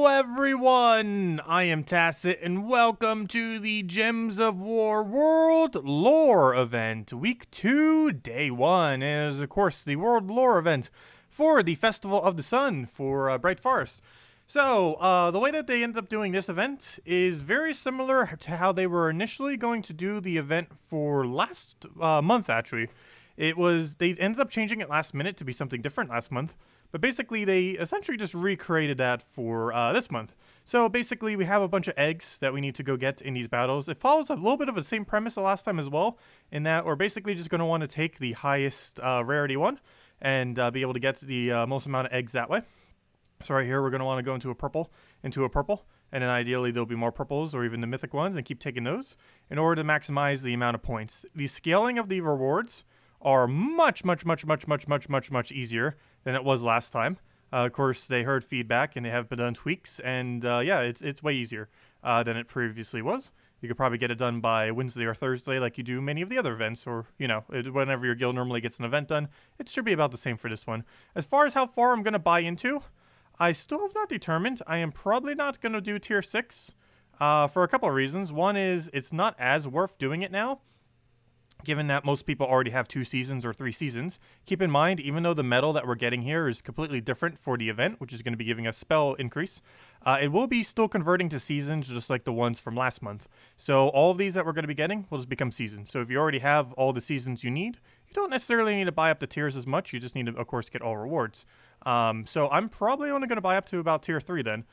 Hello everyone, I am Tacet and welcome to the Gems of War World Lore event, Week 2, Day 1. It is of course the World Lore event for the Festival of the Sun for Bright Forest. So, the way that they ended up doing this event is very similar to how they were initially going to do the event for last month actually. They ended up changing it last minute to be something different last month. But basically, they essentially just recreated that for this month. So basically, we have a bunch of eggs that we need to go get in these battles. It follows a little bit of the same premise the last time as well, in that we're basically just going to want to take the highest rarity one and be able to get the most amount of eggs that way. So right here, we're going to want to go into a purple, and then ideally there'll be more purples or even the mythic ones, and keep taking those in order to maximize the amount of points. The scaling of the rewards are much easier than it was last time. Of course, they heard feedback and they have been done tweaks, and yeah, it's way easier than it previously was. You could probably get it done by Wednesday or Thursday like you do many of the other events, or, you know, whenever your guild normally gets an event done. It should be about the same for this one. As far as how far I'm going to buy into, I still have not determined. I am probably not going to do tier 6 for a couple of reasons. One is it's not as worth doing it now, given that most people already have 2 seasons or 3 seasons. Keep in mind, even though the medal that we're getting here is completely different for the event, which is going to be giving us spell increase, it will be still converting to seasons just like the ones from last month. So all of these that we're going to be getting will just become seasons. So if you already have all the seasons you need, you don't necessarily need to buy up the tiers as much. You just need to, of course, get all rewards. So I'm probably only going to buy up to about tier 3 then,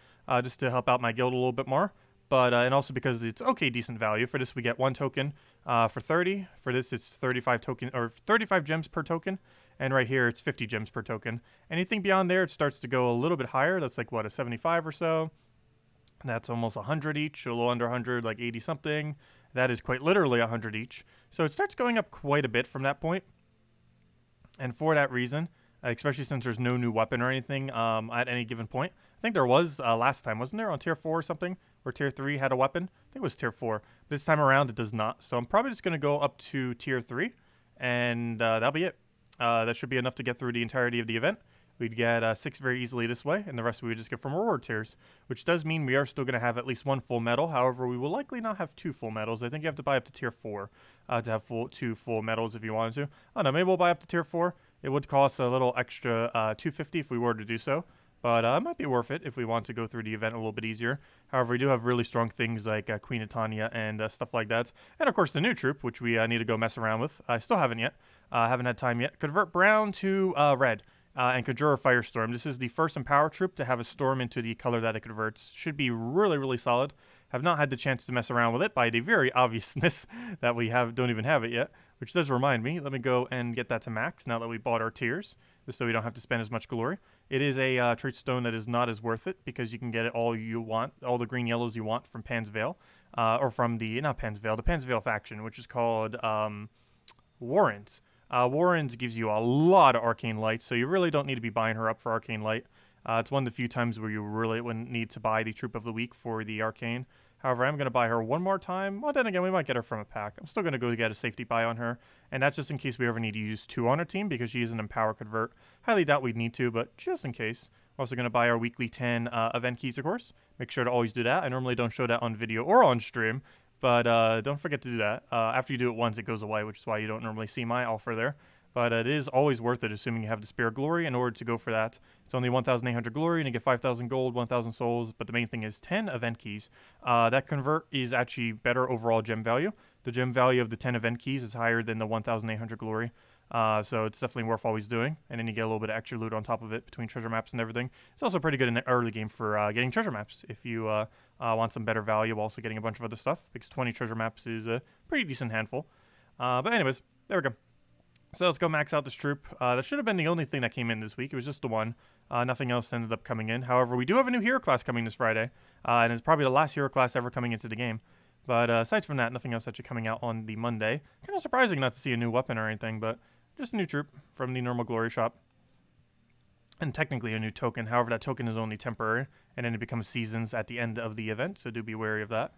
just to help out my guild a little bit more. But, and also because it's okay, decent value. For this, we get 1 token for 30. For this, it's 35 token, or 35 gems per token. And right here, it's 50 gems per token. Anything beyond there, it starts to go a little bit higher. That's like, what, a 75 or so? That's almost 100 each, a little under 100, like 80 something. That is quite literally 100 each. So it starts going up quite a bit from that point. And for that reason, especially since there's no new weapon or anything at any given point. I think there was last time, wasn't there, on tier 4 or something, where tier 3 had a weapon? I think it was tier 4. This time around, it does not. So I'm probably just going to go up to tier 3, and that'll be it. That should be enough to get through the entirety of the event. We'd get 6 very easily this way, and the rest we would just get from reward tiers, which does mean we are still going to have at least 1 full medal. However, we will likely not have 2 full medals. I think you have to buy up to tier 4 to have 2 full medals if you wanted to. I don't know, maybe we'll buy up to tier 4. It would cost a little extra $250 if we were to do so. But it might be worth it if we want to go through the event a little bit easier. However, we do have really strong things like Queen of Tanya and stuff like that. And of course the new troop, which we need to go mess around with. I still haven't yet. Haven't had time yet. Convert brown to red. And Conjure a Firestorm. This is the first Empower troop to have a storm into the color that it converts. Should be really solid. Have not had the chance to mess around with it by the very obviousness that we don't even have it yet. Which does remind me, let me go and get that to max now that we bought our tiers, just so we don't have to spend as much glory. It is a trait stone that is not as worth it, because you can get it all you want, all the green yellows you want from Pan's Veil, or from the, not Pan's Veil, the Pan's Veil faction, which is called Warren's. Warren's gives you a lot of Arcane Light, so you really don't need to be buying her up for Arcane Light. It's one of the few times where you really wouldn't need to buy the Troop of the Week for the Arcane. However, I'm going to buy her one more time. Well, then again, we might get her from a pack. I'm still going to go get a safety buy on her. And that's just in case we ever need to use 2 on our team, because she is an Empower Convert. Highly doubt we'd need to, but just in case. We're also going to buy our weekly 10 event keys, of course. Make sure to always do that. I normally don't show that on video or on stream, but don't forget to do that. After you do it once, it goes away, which is why you don't normally see my offer there. But it is always worth it, assuming you have the Spare Glory in order to go for that. It's only 1,800 glory, and you get 5,000 gold, 1,000 souls, but the main thing is 10 event keys. That convert is actually better overall gem value. The gem value of the 10 event keys is higher than the 1,800 glory, so it's definitely worth always doing. And then you get a little bit of extra loot on top of it between treasure maps and everything. It's also pretty good in the early game for getting treasure maps if you want some better value while also getting a bunch of other stuff, because 20 treasure maps is a pretty decent handful. But anyways, there we go. So let's go max out this troop. That should have been the only thing that came in this week. It was just the one. Nothing else ended up coming in. However, we do have a new hero class coming this Friday. And it's probably the last hero class ever coming into the game. But aside from that, nothing else actually coming out on the Monday. Kind of surprising not to see a new weapon or anything, but just a new troop from the normal glory shop. And technically a new token. However, that token is only temporary. And then it becomes seasons at the end of the event. So do be wary of that.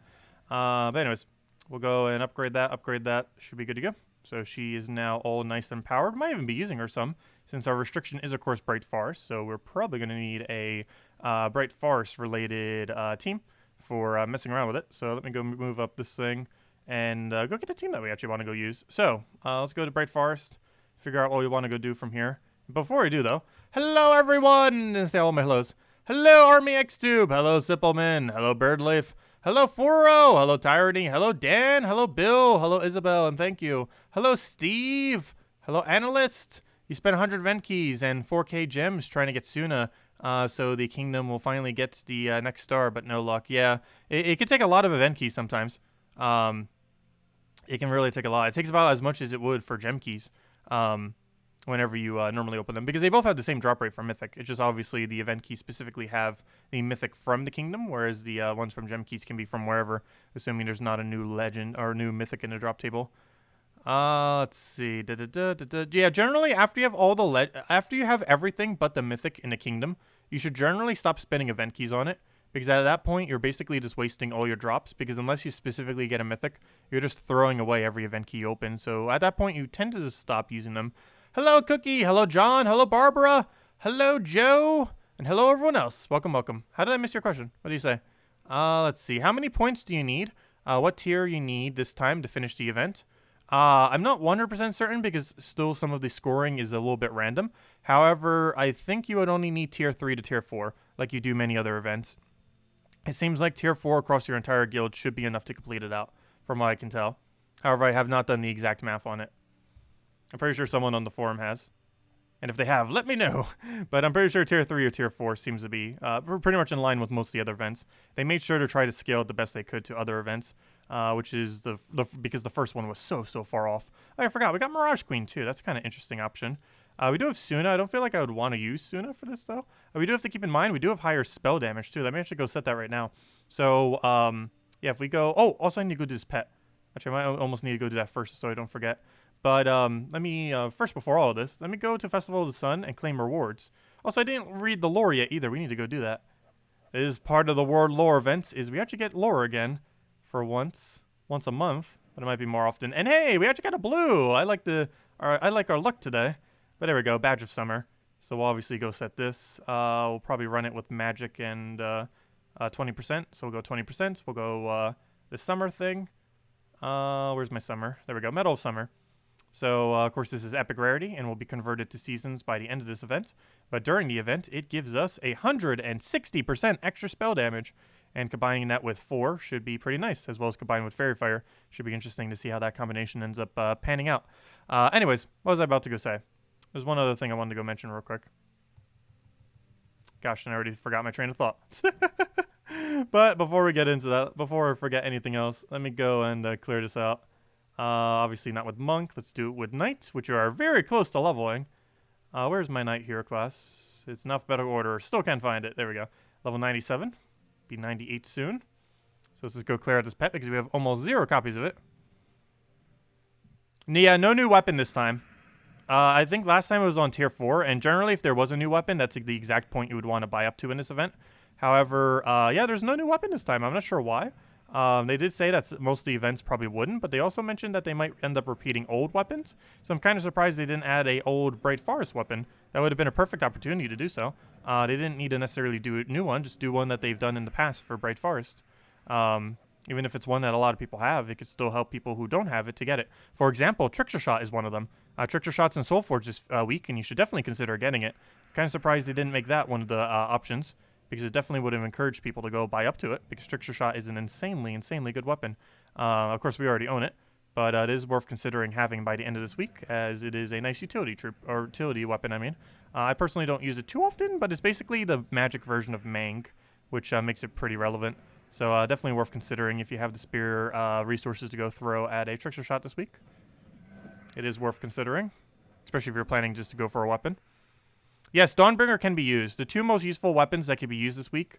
But anyways, we'll go and upgrade that. Upgrade that. Should be good to go. So she is now all nice and powered. Might even be using her some, since our restriction is, of course, Bright Forest. So we're probably going to need a Bright Forest related team for messing around with it. So let me go move up this thing and go get a team that we actually want to go use. So let's go to Bright Forest, figure out what we want to go do from here. Before we do though, hello everyone! Say all my hellos. Hello Army X-Tube, hello Sippleman, hello Birdleaf, hello Furo, hello Tyranny, hello Dan, hello Bill, hello Isabel, and thank you. Hello Steve, hello Analyst. You spent 100 event keys and 4K gems trying to get Suna, so the kingdom will finally get the next star, but no luck. Yeah, it can take a lot of event keys sometimes. It can really take a lot. It takes about as much as it would for gem keys whenever you normally open them, because they both have the same drop rate for Mythic. It's just obviously the event keys specifically have the Mythic from the kingdom, whereas the ones from gem keys can be from wherever, assuming there's not a new legend or new Mythic in the drop table. Let's see. Yeah, generally after you have all the after you have everything but the Mythic in the kingdom, you should generally stop spending event keys on it, because at that point you're basically just wasting all your drops, because unless you specifically get a Mythic, you're just throwing away every event key you open. So at that point you tend to just stop using them. Hello Cookie, hello John, hello Barbara, hello Joe, and hello everyone else. Welcome, welcome. How did I miss your question? What do you say? Let's see. How many points do you need? What tier you need this time to finish the event? I'm not 100% certain, because still some of the scoring is a little bit random. However, I think you would only need tier 3 to tier 4, like you do many other events. It seems like tier 4 across your entire guild should be enough to complete it out, from what I can tell. However, I have not done the exact math on it. I'm pretty sure someone on the forum has. And if they have, let me know. But I'm pretty sure tier 3 or tier 4 seems to be pretty much in line with most of the other events. They made sure to try to scale it the best they could to other events, which is because the first one was so far off. Oh, I forgot, we got Mirage Queen too. That's kind of interesting option. We do have Suna. I don't feel like I would want to use Suna for this though. We do have to keep in mind we do have higher spell damage too. Let me actually go set that right now. So yeah, if we go, oh, also I need to go do this pet. Actually, I might almost need to go do that first so I don't forget. But let me, first before all of this, let me go to Festival of the Sun and claim rewards. Also, I didn't read the lore yet either. We need to go do that. It is part of the World Lore events, is we actually get lore again for once a month, but it might be more often. And hey, we actually got a blue. I like our luck today. But there we go, Badge of Summer. So we'll obviously go set this. We'll probably run it with magic and 20%. So we'll go 20%. We'll go the summer thing. Where's my summer? There we go, Medal of Summer. So, of course, this is epic rarity and will be converted to seasons by the end of this event. But during the event, it gives us 160% extra spell damage. And combining that with 4 should be pretty nice, as well as combined with Fairy Fire. Should be interesting to see how that combination ends up panning out. Anyways, what was I about to go say? There's one other thing I wanted to go mention real quick. Gosh, I already forgot my train of thought. But before we get into that, before I forget anything else, let me go and clear this out. Obviously not with Monk. Let's do it with Knight, which you are very close to leveling. Where's my Knight hero class? It's in alphabetical order. Still can't find it. There we go. Level 97. Be 98 soon. So let's just go clear out this pet because we have almost 0 copies of it. Yeah, no new weapon this time. I think last time it was on tier 4, and generally if there was a new weapon, that's the exact point you would want to buy up to in this event. However, yeah, there's no new weapon this time. I'm not sure why. They did say that most of the events probably wouldn't, but they also mentioned that they might end up repeating old weapons. So I'm kind of surprised they didn't add a old Bright Forest weapon. That would have been a perfect opportunity to do so. They didn't need to necessarily do a new one, just do one that they've done in the past for Bright Forest. Even if it's one that a lot of people have, it could still help people who don't have it to get it. For example, Trickster Shot is one of them. Trickster Shot's in Soulforge this week, and you should definitely consider getting it. Kind of surprised they didn't make that one of the options, because it definitely would have encouraged people to go buy up to it, because Trickster Shot is an insanely good weapon. Of course, we already own it, but it is worth considering having by the end of this week, as it is a nice utility weapon, I mean. I personally don't use it too often, but it's basically the magic version of Mang, which makes it pretty relevant. So definitely worth considering if you have the spare resources to go throw at a Trickster Shot this week. It is worth considering, especially if you're planning just to go for a weapon. Yes, Dawnbringer can be used. The 2 most useful weapons that can be used this week.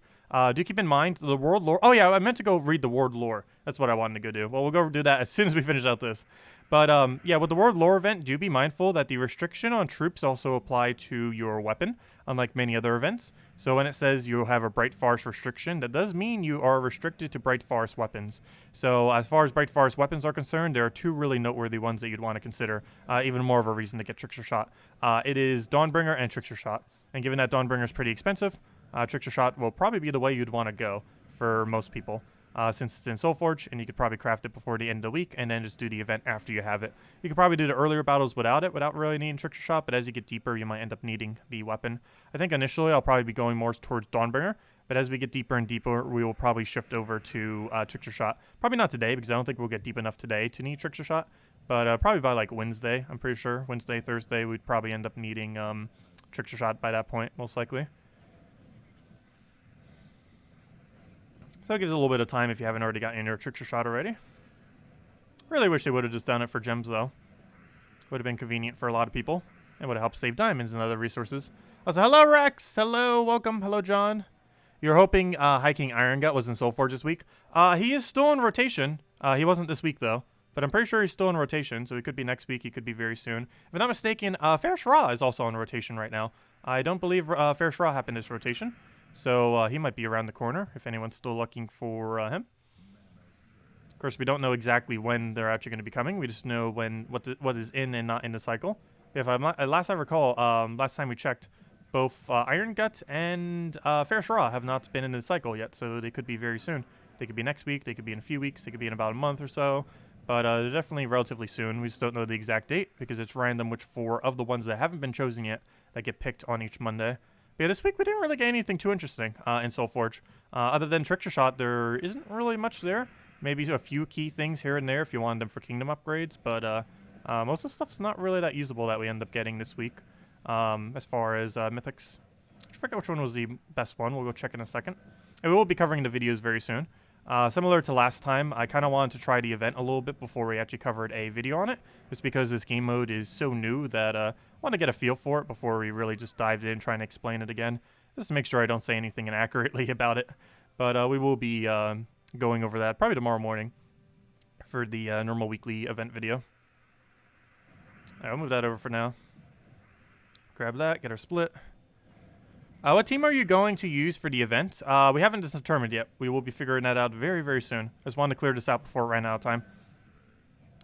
Do keep in mind the world lore. Oh yeah, I meant to go read the world lore. That's what I wanted to go do. Well, we'll go do that as soon as we finish out this. But yeah, with the world lore event, do be mindful that the restriction on troops also apply to your weapon, unlike many other events. So when it says you have a Bright Forest restriction, that does mean you are restricted to Bright Forest weapons. So as far as Bright Forest weapons are concerned, there are 2 really noteworthy ones that you'd want to consider. Even more of a reason to get Trickster Shot. It is Dawnbringer and Trickster Shot. And given that Dawnbringer is pretty expensive, Trickster Shot will probably be the way you'd want to go for most people. Since it's in Soulforge, and you could probably craft it before the end of the week, and then just do the event after you have it. You could probably do the earlier battles without it, without really needing Trickster Shot, but as you get deeper, you might end up needing the weapon. I think initially I'll probably be going more towards Dawnbringer, but as we get deeper and deeper, we will probably shift over to Trickster Shot. Probably not today, because I don't think we'll get deep enough today to need Trickster Shot, but probably by like Wednesday, I'm pretty sure. Wednesday, Thursday, we'd probably end up needing Trickster Shot by that point, most likely. So it gives a little bit of time if you haven't already gotten your Trickster Shot already. Really wish they would have just done it for gems, though. Would have been convenient for a lot of people. It would have helped save diamonds and other resources. Also, hello, Rex! Hello, welcome. Hello, John. You're hoping Hiking Iron Gut was in Soulforge this week. He is still in rotation. He wasn't this week, though. But I'm pretty sure he's still in rotation, so he could be next week. He could be very soon. If I'm not mistaken, Fair Shra is also in rotation right now. I don't believe Fair Shra happened this rotation. So he might be around the corner if anyone's still looking for him. Of course, we don't know exactly when they're actually going to be coming. We just know when what is in and not in the cycle. If I'm not, last I recall, last time we checked, both Iron Gut and Fair Shra have not been in the cycle yet, so they could be very soon. They could be next week. They could be in a few weeks. They could be in about a month or so. But they're definitely relatively soon. We just don't know the exact date because it's random which 4 of the ones that haven't been chosen yet that get picked on each Monday. Yeah, this week we didn't really get anything too interesting in Soulforge. Other than Trickster Shot, there isn't really much there. Maybe a few key things here and there if you wanted them for Kingdom upgrades, but most of the stuff's not really that usable that we end up getting this week. As far as Mythics. I forget which one was the best one. We'll go check in a second. And we will be covering the videos very soon. Similar to last time, I kind of wanted to try the event a little bit before we actually covered a video on it, just because this game mode is so new that I want to get a feel for it before we really just dived in trying to explain it again, just to make sure I don't say anything inaccurately about it. But we will be going over that probably tomorrow morning for the normal weekly event video. I'll move that over for now. Grab that, get our split. What team are you going to use for the event? We haven't determined yet. We will be figuring that out very, very soon. I just wanted to clear this out before it ran out of time,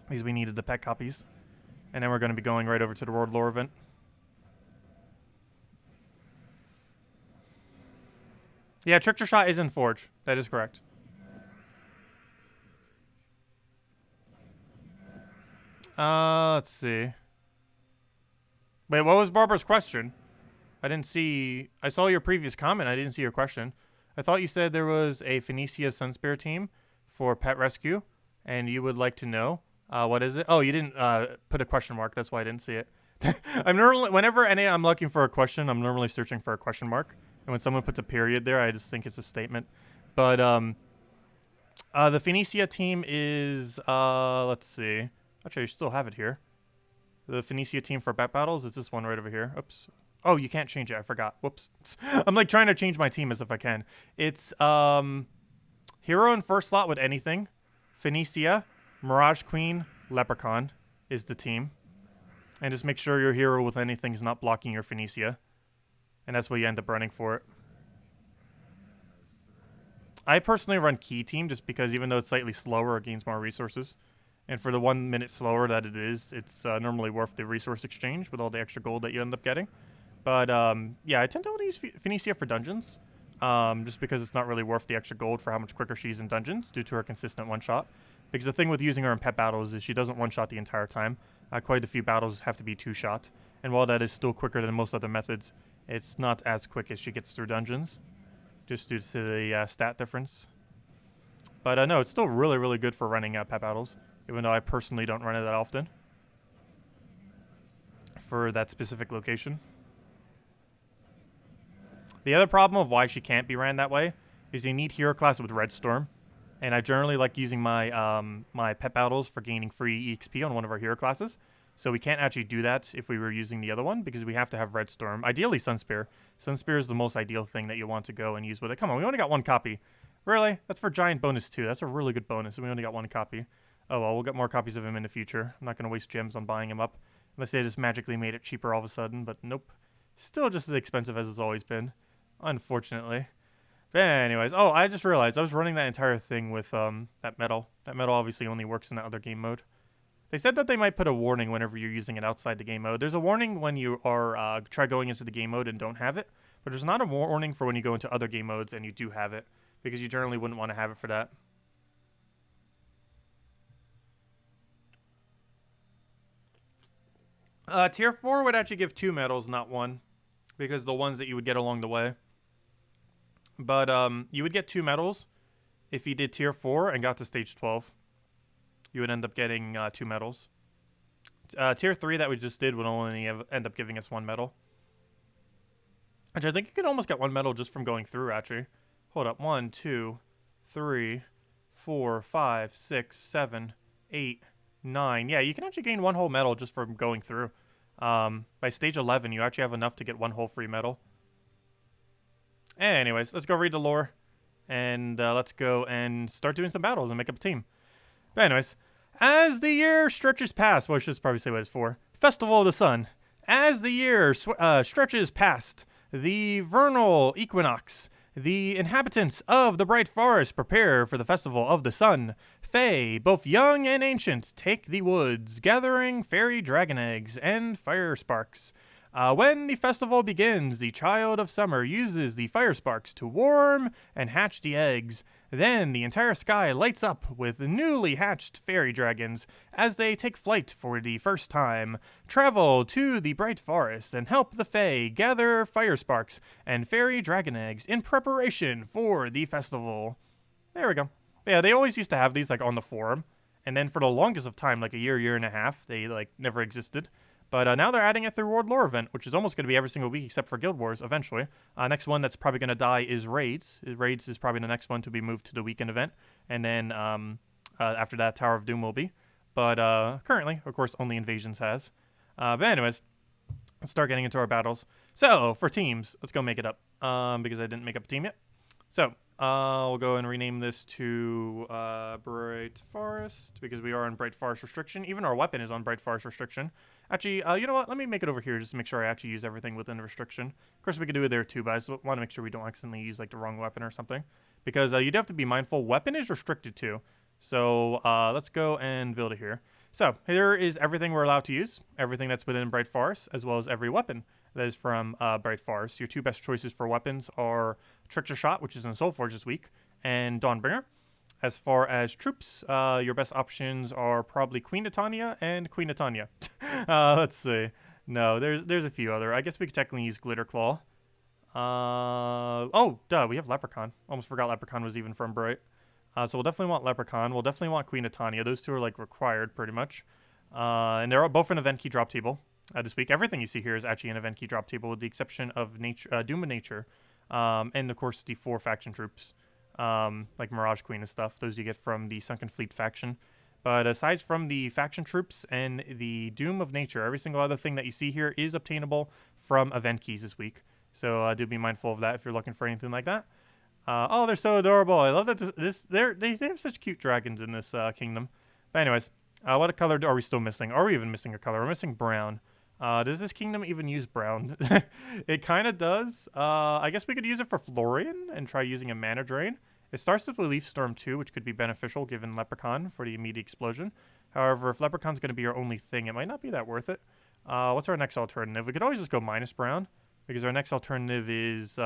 because we needed the pet copies. And then we're going to be going right over to the World Lore event. Yeah, Trickster Shot is in Forge. That is correct. Let's see. Wait, what was Barbara's question? I didn't see... I saw your previous comment. I didn't see your question. I thought you said there was a Phoenicia Sunspear team for pet rescue, and you would like to know. What is it? Oh, you didn't put a question mark. That's why I didn't see it. I'm normally... Whenever I'm looking for a question, I'm normally searching for a question mark. And when someone puts a period there, I just think it's a statement. But the Phoenicia team is... let's see. Actually, I still have it here. The Phoenicia team for bet battles. It's this one right over here. Oops. Oh, you can't change it. I forgot. Whoops. I'm like trying to change my team as if I can. It's hero in first slot with anything. Phoenicia, Mirage Queen, Leprechaun is the team. And just make sure your hero with anything is not blocking your Phoenicia. And that's what you end up running for it. I personally run Key Team just because even though it's slightly slower, it gains more resources. And for the 1 minute slower that it is, it's normally worth the resource exchange with all the extra gold that you end up getting. But yeah, I tend to only use Phoenicia for dungeons, just because it's not really worth the extra gold for how much quicker she's in dungeons due to her consistent one-shot. Because the thing with using her in pet battles is she doesn't one-shot the entire time. Quite a few battles have to be two-shot. And while that is still quicker than most other methods, it's not as quick as she gets through dungeons, just due to the stat difference. But no, it's still really, really good for running pet battles, even though I personally don't run it that often for that specific location. The other problem of why she can't be ran that way is you need hero class with Red Storm, and I generally like using my my pet battles for gaining free EXP on one of our hero classes. So we can't actually do that if we were using the other one because we have to have Red Storm. Ideally, Sunspear. Sunspear is the most ideal thing that you want to go and use with it. Come on, we only got one copy. Really? That's for Giant bonus too. That's a really good bonus, and we only got one copy. Oh well, we'll get more copies of him in the future. I'm not going to waste gems on buying him up. Unless they just magically made it cheaper all of a sudden, but nope. Still just as expensive as it's always been. Unfortunately. But anyways, oh, I just realized I was running that entire thing with that metal. That metal obviously only works in that other game mode. They said that they might put a warning whenever you're using it outside the game mode. There's a warning when you are try going into the game mode and don't have it, but there's not a warning for when you go into other game modes and you do have it, because you generally wouldn't want to have it for that. Tier 4 would actually give 2 medals, not 1, because the ones that you would get along the way. But you would get 2 medals if you did Tier 4 and got to Stage 12. You would end up getting 2 medals. Tier 3 that we just did would only end up giving us 1 medal. Which I think you could almost get 1 medal just from going through, actually. Hold up. 1, 2, 3, 4, 5, 6, 7, 8, 9. Yeah, you can actually gain 1 whole medal just from going through. By Stage 11, you actually have enough to get 1 whole free medal. Anyways, let's go read the lore. And let's go and start doing some battles and make up a team. But anyways, as the year stretches past, well, I should probably say what it's for. Festival of the Sun. As the year stretches past the vernal equinox, the inhabitants of the Bright Forest prepare for the Festival of the Sun. Fae, both young and ancient, take the woods, gathering fairy dragon eggs and fire sparks. When the festival begins, the Child of Summer uses the fire sparks to warm and hatch the eggs. Then the entire sky lights up with newly hatched fairy dragons as they take flight for the first time. Travel to the Bright Forest and help the Fae gather fire sparks and fairy dragon eggs in preparation for the festival. There we go. But yeah, they always used to have these like on the forum, and then for the longest of time, like a year and a half, they like never existed. But now they're adding it through World Lore event, which is almost going to be every single week except for Guild Wars eventually. Next one that's probably going to die is Raids. Raids is probably the next one to be moved to the weekend event. And then after that, Tower of Doom will be. But currently, of course, only Invasions has. But anyways, let's start getting into our battles. So, for teams, let's go make it up. Because I didn't make up a team yet. So, we'll go and rename this to Bright Forest, because we are on Bright Forest restriction. Even our weapon is on Bright Forest restriction. Actually, you know what? Let me make it over here just to make sure I actually use everything within the restriction. Of course, we could do it there too, but I just want to make sure we don't accidentally use like the wrong weapon or something. Because you'd have to be mindful. Weapon is restricted too. So let's go and build it here. So here is everything we're allowed to use. Everything that's within Bright Forest, as well as every weapon that is from Bright Forest. Your 2 best choices for weapons are Trickster Shot, which is in Soulforge this week, and Dawnbringer. As far as troops, your best options are probably Queen Titania and Queen Titania. Let's see. No, there's a few other. I guess we could technically use Glitterclaw. Oh, duh, we have Leprechaun. Almost forgot Leprechaun was even from Bright. So we'll definitely want Leprechaun. We'll definitely want Queen Titania. Those 2 are like required pretty much. And they're both an event key drop table this week. Everything you see here is actually an event key drop table with the exception of nature, Doom of Nature. And of course the 4 faction troops. Like Mirage Queen and stuff. Those you get from the Sunken Fleet faction. But aside from the faction troops and the Doom of Nature, every single other thing that you see here is obtainable from event keys this week. So do be mindful of that if you're looking for anything like that. Oh, they're so adorable. I love that they have such cute dragons in this kingdom. But anyways, what color are we still missing? Are we even missing a color? We're missing brown. Does this kingdom even use brown? It kind of does. I guess we could use it for Florian and try using a mana drain. It starts with Leaf Storm 2, which could be beneficial given Leprechaun for the immediate explosion. However, if Leprechaun's going to be our only thing, it might not be that worth it. What's our next alternative? We could always just go minus brown, because our next alternative is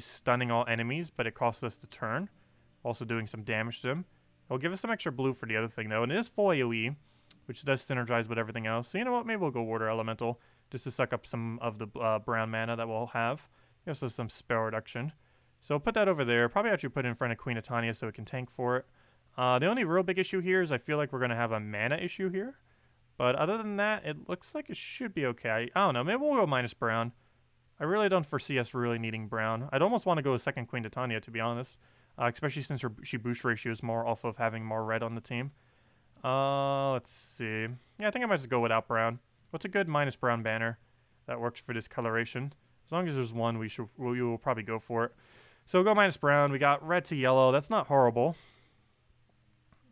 stunning all enemies, but it costs us to turn. Also doing some damage to them. It'll give us some extra blue for the other thing, though, and it is full AoE, which does synergize with everything else. So you know what? Maybe we'll go Water Elemental, just to suck up some of the brown mana that we'll have. Also some spell reduction. So we'll put that over there. Probably actually put it in front of Queen Titania so it can tank for it. The only real big issue here is I feel like we're going to have a mana issue here. But other than that, it looks like it should be okay. I don't know. Maybe we'll go minus brown. I really don't foresee us really needing brown. I'd almost want to go with second Queen Titania, to be honest. Especially since she boost ratio is more off of having more red on the team. Let's see. Yeah, I think I might just go without brown. What's a good minus brown banner that works for this coloration? As long as there's one, we will probably go for it. So we'll go minus brown. We got red to yellow. That's not horrible.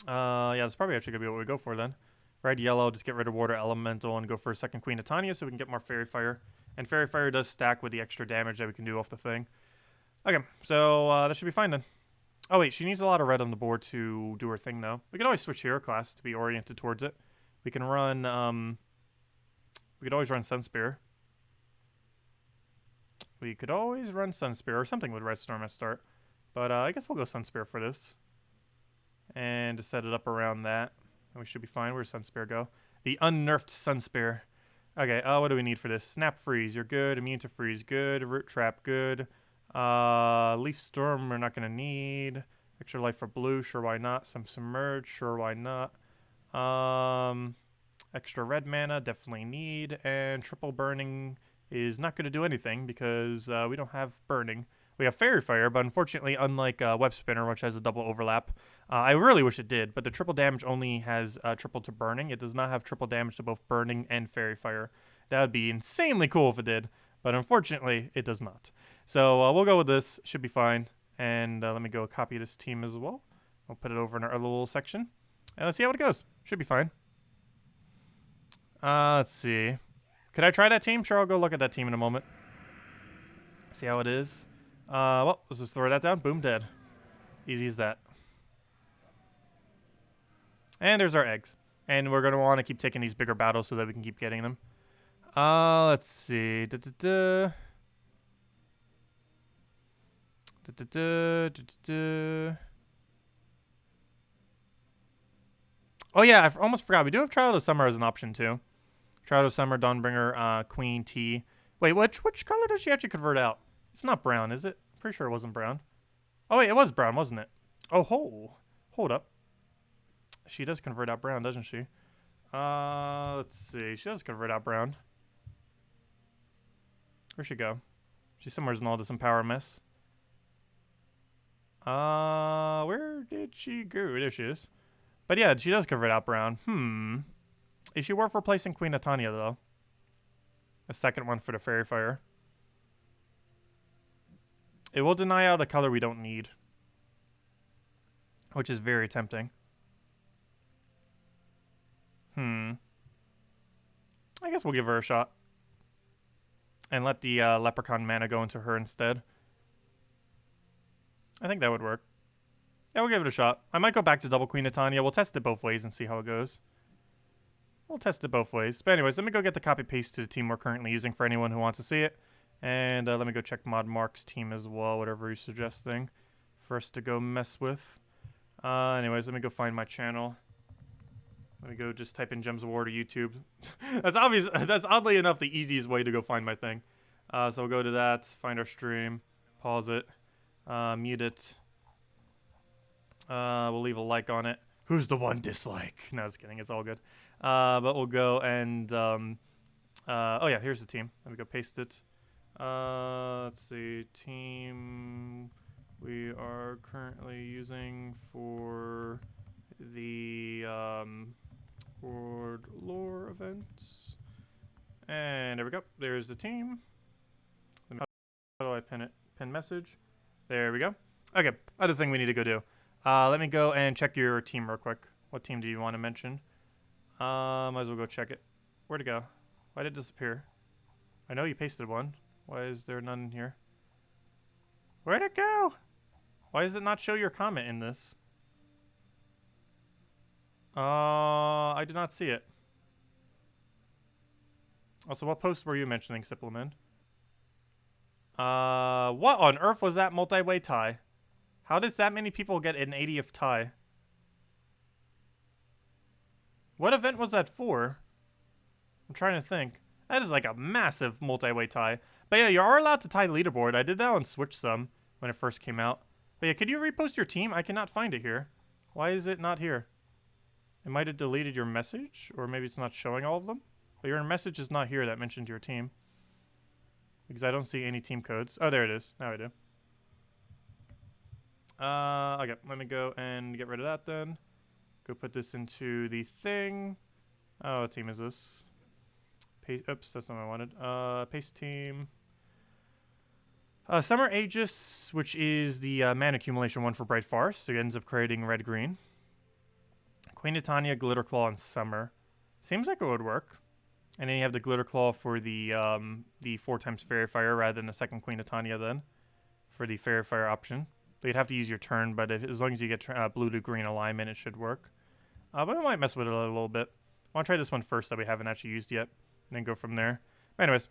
Yeah, that's probably actually going to be what we go for then. Red, yellow, just get rid of Water Elemental and go for a second Queen Titania so we can get more Fairy Fire. And Fairy Fire does stack with the extra damage that we can do off the thing. Okay, so that should be fine then. Oh, wait, she needs a lot of red on the board to do her thing, though. We could always switch hero class to be oriented towards it. We can run, we could always run Sunspear. We could always run Sunspear or something with Red Storm at start. But I guess we'll go Sunspear for this. And to set it up around that. And we should be fine. Where's Sunspear go? The unnerfed Sunspear. Okay, what do we need for this? Snap Freeze, you're good. Immune to Freeze, good. Root Trap, good. Leaf Storm, we're not going to need. Extra life for blue, sure, why not? Some Submerge, sure, why not? Extra red mana, definitely need. And triple burning is not going to do anything because we don't have burning. We have Fairy Fire, but unfortunately, unlike Web Spinner, which has a double overlap, I really wish it did, but the triple damage only has triple to burning. It does not have triple damage to both burning and Fairy Fire. That would be insanely cool if it did, but unfortunately, it does not. So we'll go with this. Should be fine. And let me go copy this team as well. We'll put it over in our little section. And let's see how it goes. Should be fine. Let's see. Could I try that team? Sure, I'll go look at that team in a moment. See how it is. Well, let's just throw that down. Boom, dead. Easy as that. And there's our eggs. And we're going to want to keep taking these bigger battles so that we can keep getting them. Let's see. Oh yeah, I almost forgot. We do have Child of Summer as an option too. Child of Summer, Dawnbringer, Queen, T. Wait, which color does she actually convert out? It's not brown, is it? Pretty sure it wasn't brown. Oh wait, it was brown, wasn't it? Oh, hold up. She does convert out brown, doesn't she? Let's see. She does convert out brown. Where'd she go? She's somewhere in all this Empower mess. Where did she go? There she is. But yeah, she does convert out brown. Is she worth replacing Queen Natania, though? A second one for the Fairy Fire. It will deny out a color we don't need. Which is very tempting. I guess we'll give her a shot. And let the Leprechaun mana go into her instead. I think that would work. Yeah, we'll give it a shot. I might go back to double Queen Natania. We'll test it both ways and see how it goes. We'll test it both ways. But anyways, let me go get the copy-paste to the team we're currently using for anyone who wants to see it. And let me go check Mod Mark's team as well, whatever he's suggesting for us to go mess with. Anyways, let me go find my channel. Let me go just type in Gems of War to YouTube. That's obvious. That's oddly enough the easiest way to go find my thing. So we'll go to that, find our stream, pause it, mute it. We'll leave a like on it. Who's the one dislike? No, just kidding. It's all good. But we'll go and oh yeah, here's the team. Let me go paste it. Let's see, team we are currently using for the World Lore events. And there we go. There's the team. How do I pin it? Pin message. There we go. Okay, other thing we need to go do. Let me go and check your team real quick. What team do you want to mention? Might as well go check it. Where'd it go? Why did it disappear? I know you pasted one. Why is there none in here? Where'd it go? Why does it not show your comment in this? I did not see it. Also, what post were you mentioning, Sippleman? What on earth was that multi-way tie? How does that many people get an 80th tie? What event was that for? I'm trying to think. That is like a massive multi-way tie. But yeah, you are allowed to tie leaderboard. I did that on Switch some when it first came out. But yeah, could you repost your team? I cannot find it here. Why is it not here? It might have deleted your message, or maybe it's not showing all of them. But your message is not here that mentioned your team. Because I don't see any team codes. Oh, there it is. Now I do. Okay, let me go and get rid of that then. Go put this into the thing. Oh, what team is this? Paste, oops, that's not what I wanted. Paste team. Summer Aegis, which is the mana accumulation one for Bright Forest. So it ends up creating red-green. Queen Titania, Glitter Claw, and Summer. Seems like it would work. And then you have the Glitter Claw for the 4x Fairy Fire rather than the second Queen Titania then. For the Fairy Fire option. You'd have to use your turn, but as long as you get blue to green alignment, it should work. But we might mess with it a little bit. I want to try this one first that we haven't actually used yet, and then go from there. But anyways,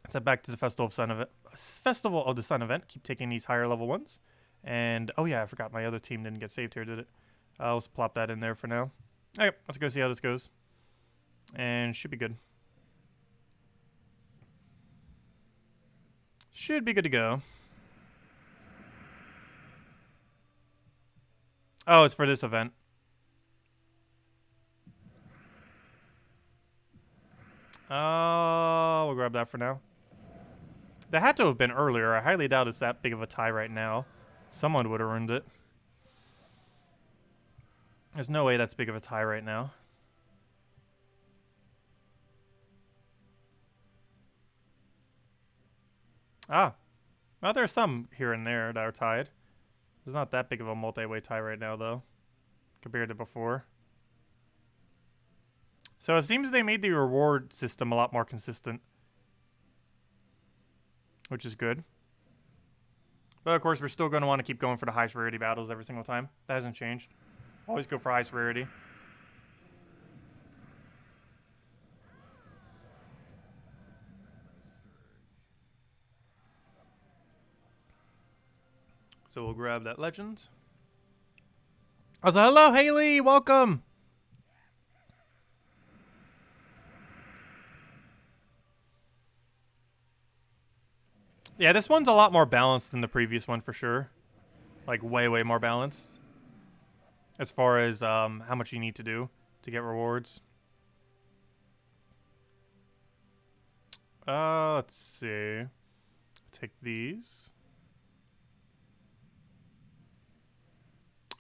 let's head back to the Festival of the Sun event. Keep taking these higher level ones. And, oh yeah, I forgot my other team didn't get saved here, did it? I'll just plop that in there for now. Alright, let's go see how this goes. And should be good. Should be good to go. Oh, it's for this event. Oh, we'll grab that for now. That had to have been earlier. I highly doubt it's that big of a tie right now. Someone would have earned it. There's no way that's big of a tie right now. Ah. Well, there's some here and there that are tied. There's not that big of a multi-way tie right now, though, compared to before. So it seems they made the reward system a lot more consistent, which is good. But of course, we're still going to want to keep going for the highest rarity battles every single time. That hasn't changed. Always go for highest rarity. So we'll grab that legend. Also, hello, Haley! Welcome! Yeah, this one's a lot more balanced than the previous one for sure. Like, way, way more balanced. As far as how much you need to do to get rewards. Let's see. Take these.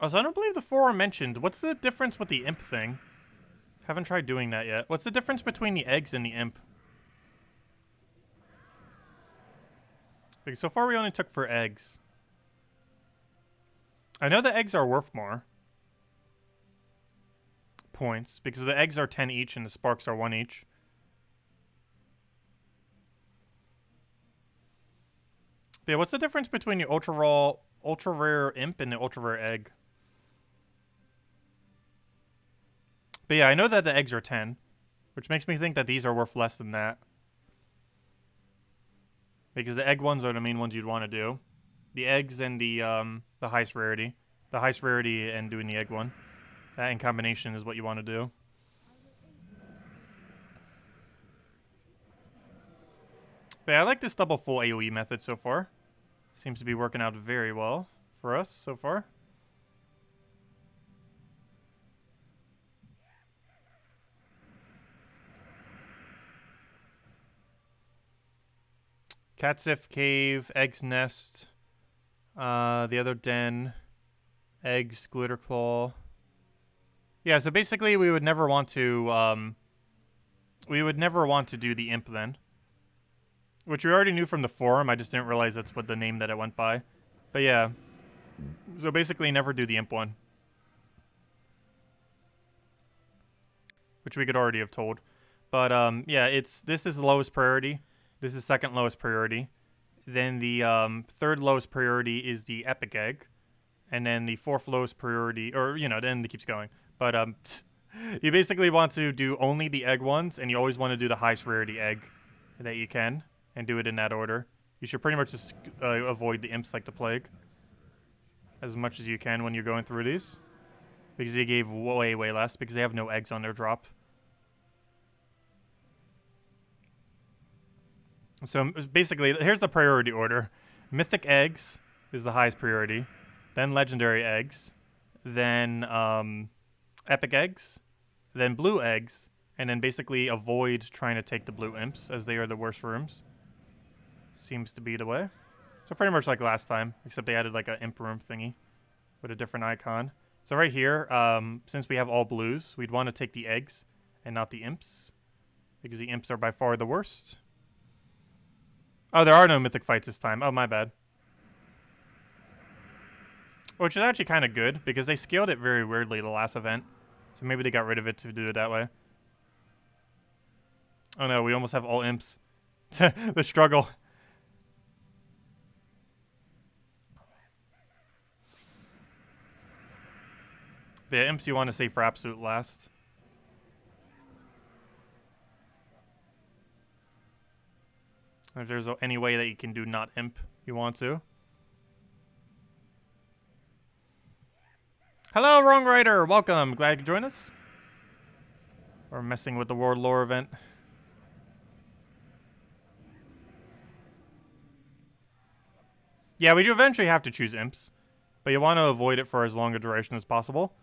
Oh, so I don't believe the forum mentioned. What's the difference with the imp thing? Haven't tried doing that yet. What's the difference between the eggs and the imp? Because so far we only took for eggs. I know the eggs are worth more points because the eggs are 10 each and the sparks are 1 each. But yeah, what's the difference between the ultra rare imp and the ultra rare egg? But yeah, I know that the eggs are 10, which makes me think that these are worth less than that. Because the egg ones are the main ones you'd want to do. The eggs and the highest rarity. The highest rarity and doing the egg one. That in combination is what you want to do. But yeah, I like this double full AoE method so far. Seems to be working out very well for us so far. Catsif Cave, Eggs Nest, the other den, Eggs, Glitter Claw. Yeah, so basically we would never want to, do the imp then. Which we already knew from the forum, I just didn't realize that's what the name that it went by. But yeah, so basically never do the imp one. Which we could already have told. But yeah, this is the lowest priority. This is second lowest priority. Then the third lowest priority is the epic egg. And then the fourth lowest priority, or, you know, then it keeps going. But you basically want to do only the egg ones, and you always want to do the highest rarity egg that you can, and do it in that order. You should pretty much just avoid the imps like the plague as much as you can when you're going through these. Because they gave way, way less, because they have no eggs on their drop. So basically, here's the priority order. Mythic eggs is the highest priority. Then legendary eggs. Then epic eggs. Then blue eggs. And then basically avoid trying to take the blue imps, as they are the worst rooms. Seems to be the way. So pretty much like last time, except they added like an imp room thingy with a different icon. So right here, since we have all blues, we'd want to take the eggs and not the imps. Because the imps are by far the worst. Oh, there are no mythic fights this time. Oh, my bad. Which is actually kind of good, because they scaled it very weirdly the last event. So maybe they got rid of it to do it that way. Oh no, we almost have all imps. The struggle. But yeah, imps you want to save for absolute last. If there's any way that you can do not imp, you want to. Hello, Wrong Rider! Welcome! Glad you could join us. We're messing with the World Lore event. Yeah, we do eventually have to choose imps. But you want to avoid it for as long a duration as possible.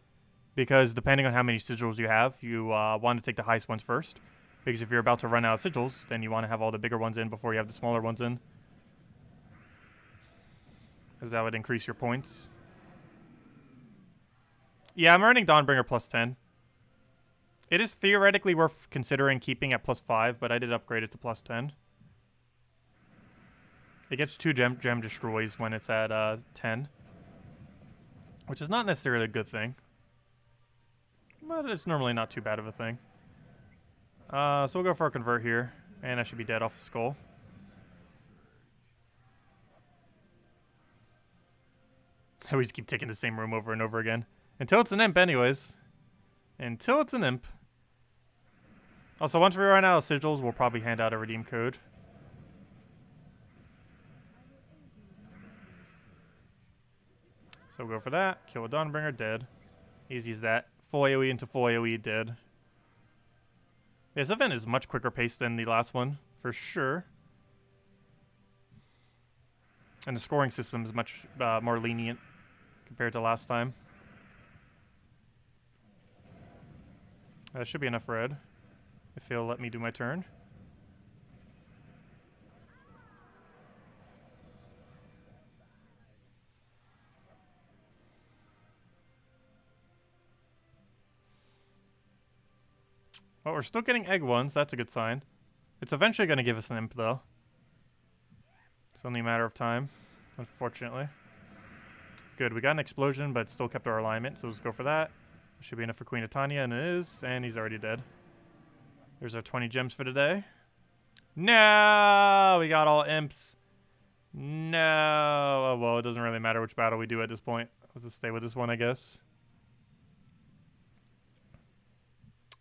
Because depending on how many sigils you have, you want to take the highest ones first. Because if you're about to run out of sigils, then you want to have all the bigger ones in before you have the smaller ones in. Because that would increase your points. Yeah, I'm earning Dawnbringer plus 10. It is theoretically worth considering keeping at plus 5, but I did upgrade it to plus 10. It gets 2 gem destroys when it's at 10. Which is not necessarily a good thing. But it's normally not too bad of a thing. So we'll go for a convert here. And I should be dead off a skull. I always keep taking the same room over and over again. Until it's an imp anyways. Until it's an imp. Also, once we run out of sigils, we'll probably hand out a redeem code. So we'll go for that. Kill a Dawnbringer, dead. Easy as that. Full AoE into full AoE, dead. Yeah, this event is much quicker paced than the last one, for sure. And the scoring system is much more lenient compared to last time. That should be enough red, if he'll let me do my turn. Well, we're still getting egg ones. That's a good sign. It's eventually going to give us an imp, though. It's only a matter of time, unfortunately. Good. We got an explosion, but still kept our alignment, so let's go for that. Should be enough for Queen of Tanya, and it is, and he's already dead. There's our 20 gems for today. No! We got all imps. No! Oh, well, it doesn't really matter which battle we do at this point. Let's just stay with this one, I guess.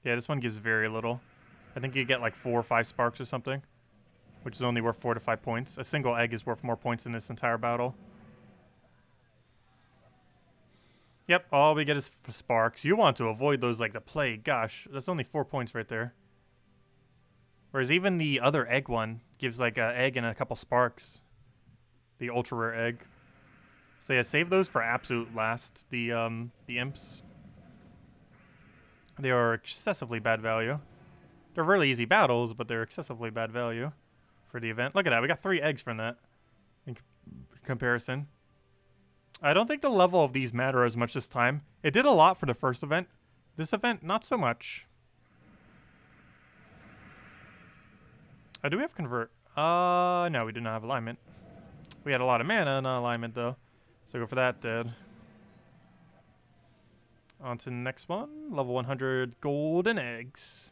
Yeah, this one gives very little. I think you get like 4 or 5 sparks or something, which is only worth 4 to 5 points. A single egg is worth more points in this entire battle. Yep, all we get is sparks. You want to avoid those like the plague. Gosh, that's only 4 points right there. Whereas even the other egg one gives like an egg and a couple sparks. The ultra rare egg. So yeah, save those for absolute last. The imps. They are excessively bad value. They're really easy battles, but they're excessively bad value for the event. Look at that. We got 3 eggs from that in comparison. I don't think the level of these matter as much this time. It did a lot for the first event. This event, not so much. Do we have convert? No, we do not have alignment. We had a lot of mana, not alignment, though. So go for that, dead. On to the next one. Level 100 golden eggs.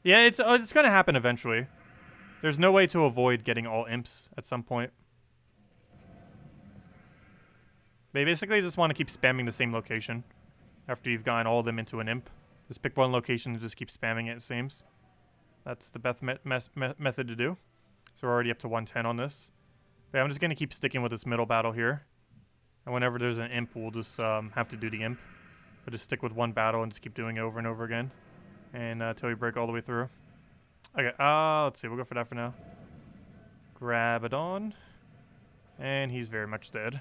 Yeah, it's going to happen eventually. There's no way to avoid getting all imps at some point. They basically just want to keep spamming the same location after you've gotten all of them into an imp. Just pick one location and just keep spamming it seems. That's the best method to do. So we're already up to 110 on this. But yeah, I'm just going to keep sticking with this middle battle here. And whenever there's an imp, we'll just have to do the imp. But just stick with one battle and just keep doing it over and over again. And until we break all the way through. Okay, let's see. We'll go for that for now. Grab a Dawn. And he's very much dead.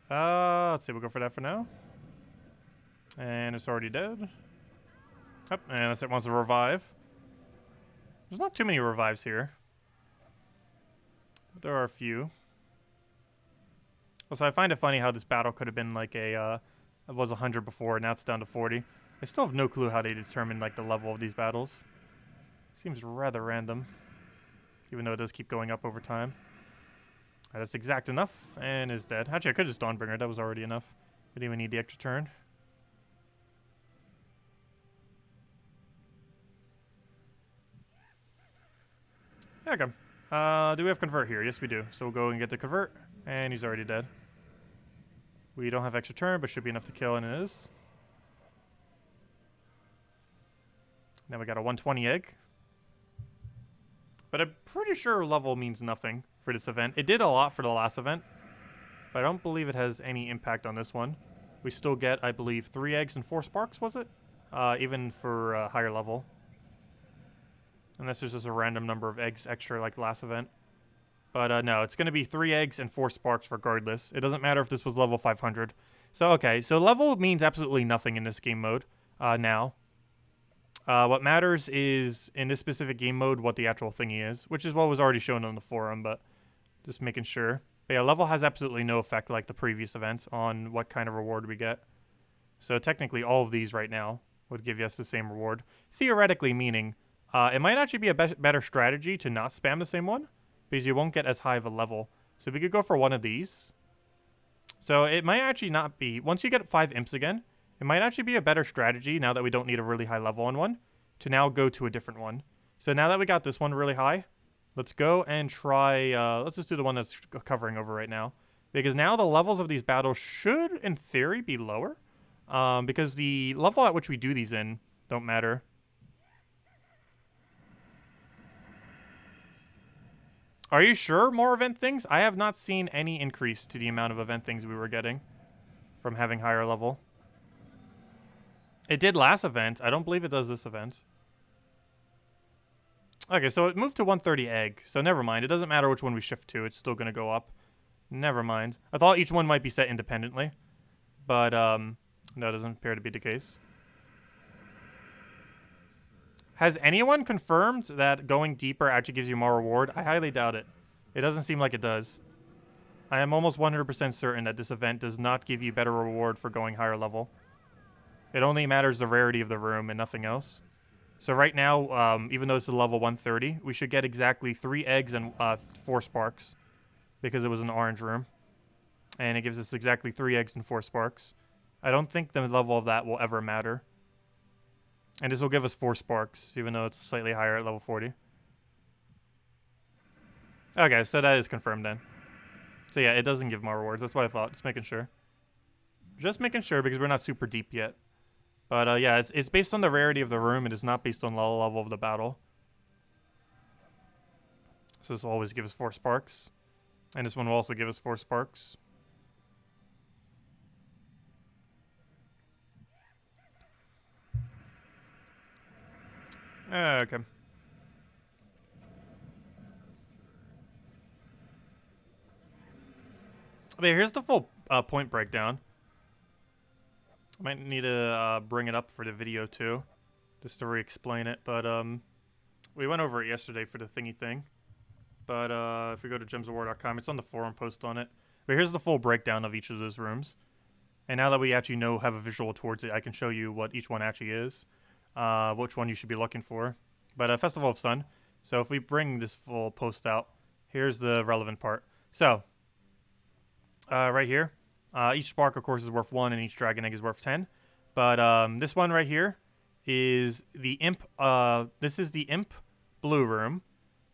Let's see. We'll go for that for now. And it's already dead. Oh, and unless it wants to revive. There's not too many revives here. But there are a few. Also, I find it funny how this battle could have been like a, it was 100 before, now it's down to 40. I still have no clue how they determine like the level of these battles. Seems rather random. Even though it does keep going up over time. That's exact enough, and is dead. Actually, I could just Dawnbringer. That was already enough. I didn't even need the extra turn. Okay. Do we have Convert here? Yes, we do. So we'll go and get the Convert, and he's already dead. We don't have extra turn, but should be enough to kill, and it is. Now we got a 120 egg. But I'm pretty sure level means nothing for this event. It did a lot for the last event, but I don't believe it has any impact on this one. We still get, I believe, 3 eggs and 4 sparks, was it? Even for higher level. Unless there's just a random number of eggs extra like last event. But no, it's going to be 3 eggs and 4 sparks regardless. It doesn't matter if this was level 500. So, okay, so level means absolutely nothing in this game mode now. What matters is, in this specific game mode, what the actual thingy is, which is what was already shown on the forum, but just making sure. But yeah, level has absolutely no effect like the previous events on what kind of reward we get. So technically all of these right now would give us the same reward. Theoretically, meaning it might actually be a better strategy to not spam the same one, because you won't get as high of a level. So we could go for one of these. So it might actually not be, once you get 5 imps again, it might actually be a better strategy, now that we don't need a really high level on one, to now go to a different one. So now that we got this one really high, let's go and try, let's just do the one that's covering over right now. Because now the levels of these battles should, in theory, be lower. Because the level at which we do these in don't matter. Are you sure more event things? I have not seen any increase to the amount of event things we were getting from having higher level. It did last event. I don't believe it does this event. Okay, so it moved to 130 egg. So never mind. It doesn't matter which one we shift to. It's still going to go up. Never mind. I thought each one might be set independently. But, no, it doesn't appear to be the case. Has anyone confirmed that going deeper actually gives you more reward? I highly doubt it. It doesn't seem like it does. I am almost 100% certain that this event does not give you better reward for going higher level. It only matters the rarity of the room and nothing else. So right now, even though it's a level 130, we should get exactly 3 eggs and 4 sparks. Because it was an orange room. And it gives us exactly 3 eggs and 4 sparks. I don't think the level of that will ever matter. And this will give us 4 sparks, even though it's slightly higher at level 40. Okay, so that is confirmed then. So yeah, it doesn't give more rewards. That's what I thought. Just making sure. Just making sure because we're not super deep yet. But yeah, it's based on the rarity of the room. It is not based on the level of the battle. So this will always give us 4 sparks. And this one will also give us 4 sparks. Okay. Okay, here's the full point breakdown. I might need to bring it up for the video too, just to re-explain it. But we went over it yesterday for the thingy thing. But if we go to gemsofwar.com, it's on the forum post on it. But here's the full breakdown of each of those rooms. And now that we actually have a visual towards it, I can show you what each one actually is. Which one you should be looking for. But Festival of Sun. So if we bring this full post out, here's the relevant part. So, right here, each spark, of course, is worth 1, and each dragon egg is worth 10. But this one right here is the imp. This is the imp blue room.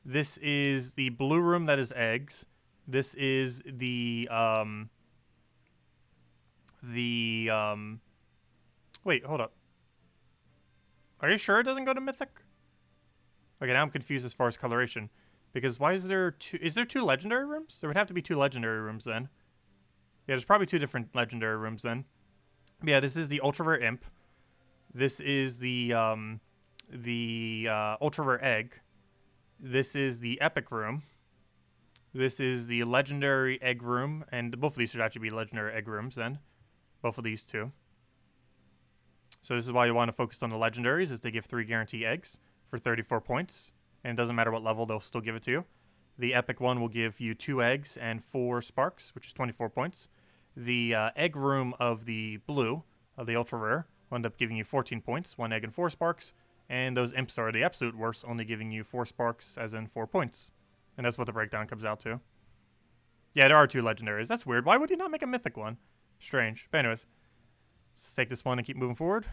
This is the blue room that is eggs. This is the wait, hold up. Are you sure it doesn't go to Mythic? Okay, now I'm confused as far as coloration. Because why is there two... Is there 2 legendary rooms? There would have to be 2 legendary rooms then. Yeah, there's probably 2 different legendary rooms then. But yeah, this is the Ultra Rare Imp. This is the Ultra Rare Egg. This is the Epic Room. This is the Legendary Egg Room. And both of these should actually be Legendary Egg Rooms then. Both of these 2. So this is why you want to focus on the legendaries, is they give 3 guarantee eggs for 34 points. And it doesn't matter what level, they'll still give it to you. The epic one will give you 2 eggs and 4 sparks, which is 24 points. The egg room of the blue, of the ultra rare, will end up giving you 14 points, 1 egg and 4 sparks. And those imps are the absolute worst, only giving you 4 sparks, as in 4 points. And that's what the breakdown comes out to. Yeah, there are 2 legendaries. That's weird. Why would you not make a mythic one? Strange. But anyways, let's take this one and keep moving forward.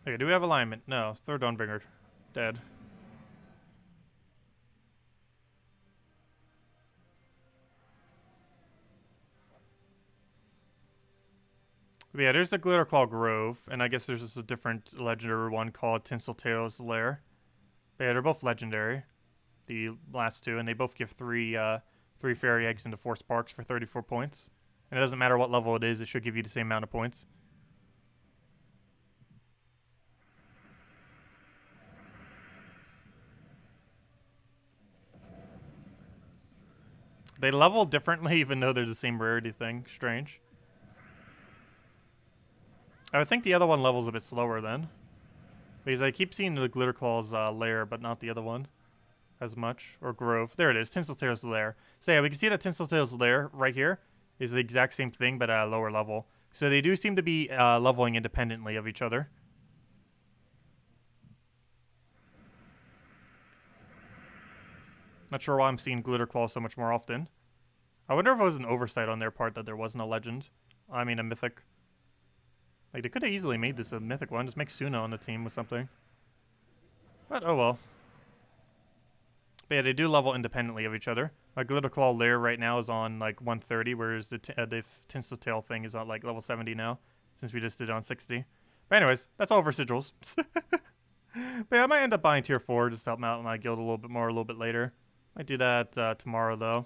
Okay, do we have alignment? No. Third Dawnbringer. Dead. But yeah, there's the Glitterclaw Grove, and I guess there's just a different legendary one called Tinseltail's Lair. But yeah, they're both legendary, the last 2, and they both give 3 fairy eggs into 4 sparks for 34 points. And it doesn't matter what level it is, it should give you the same amount of points. They level differently even though they're the same rarity thing. Strange. I would think the other one levels a bit slower then. Because I keep seeing the Glitterclaw's lair, but not the other one as much. Or Grove. There it is. Tinseltail's Lair. So yeah, we can see that Tinseltail's Lair right here is the exact same thing, but at a lower level. So they do seem to be leveling independently of each other. Not sure why I'm seeing Glitterclaw so much more often. I wonder if it was an oversight on their part that there wasn't a legend. I mean, a mythic. Like, they could have easily made this a mythic one. Just make Suna on the team with something. But, oh well. But yeah, they do level independently of each other. My Glitterclaw Lair right now is on, like, 130, whereas the Tinseltail thing is on, like, level 70 now, since we just did it on 60. But anyways, that's all for sigils. But yeah, I might end up buying tier 4 just to help out my guild a little bit more a little bit later. Might do that tomorrow, though.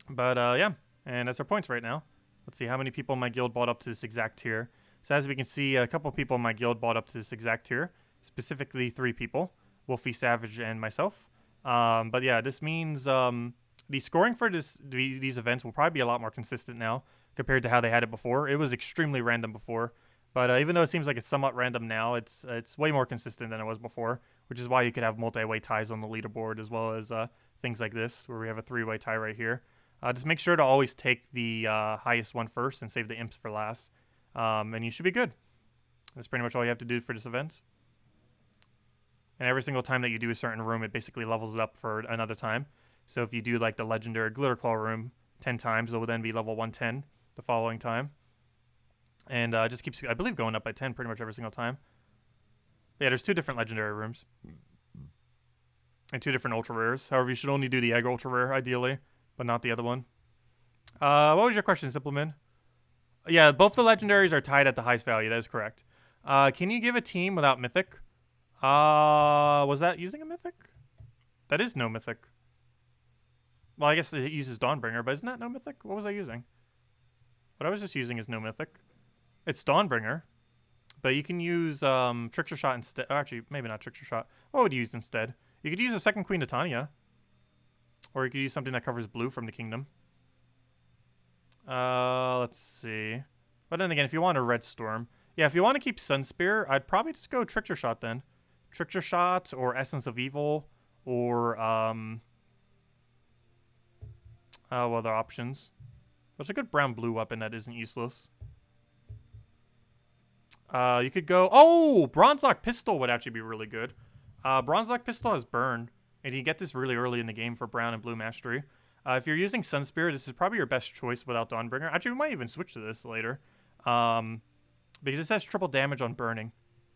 But, yeah. And that's our points right now. Let's see how many people in my guild bought up to this exact tier. So as we can see, a couple people in my guild bought up to this exact tier. Specifically 3 people. Wolfie, Savage, and myself. But yeah, this means the scoring for these events will probably be a lot more consistent now compared to how they had it before. It was extremely random before. But even though it seems like it's somewhat random now, it's way more consistent than it was before, which is why you could have multi-way ties on the leaderboard as well as things like this, where we have a 3-way tie right here. Just make sure to always take the highest one first and save the imps for last. And you should be good. That's pretty much all you have to do for this event. And every single time that you do a certain room, it basically levels it up for another time. So if you do like the legendary Glitterclaw room 10 times, it will then be level 110 the following time. And just keeps, I believe, going up by 10 pretty much every single time. But yeah, there's 2 different legendary rooms. And 2 different ultra rares. However, you should only do the egg ultra rare, ideally. But not the other one. What was your question, Simpleman? Yeah, both the legendaries are tied at the highest value. That is correct. Can you give a team without mythic? Was that using a mythic? That is no mythic. Well, I guess it uses Dawnbringer, but isn't that no mythic? What was I using? What I was just using is no mythic. It's Dawnbringer. But you can use Trickster Shot instead. Oh, actually, maybe not Trickster Shot. What would you use instead? You could use a second Queen Titania. Or you could use something that covers blue from the kingdom. Let's see. But then again, if you want a Red Storm. Yeah, if you want to keep Sunspear, I'd probably just go Trickster Shot then. Trickster Shot or Essence of Evil or, other options. There's a good brown-blue weapon that isn't useless. You could go... Oh! Bronzelock Pistol would actually be really good. Bronzelock Pistol has Burn. And you get this really early in the game for brown and blue mastery. If you're using Sunspear, this is probably your best choice without Dawnbringer. Actually, we might even switch to this later. Because it says triple damage on burning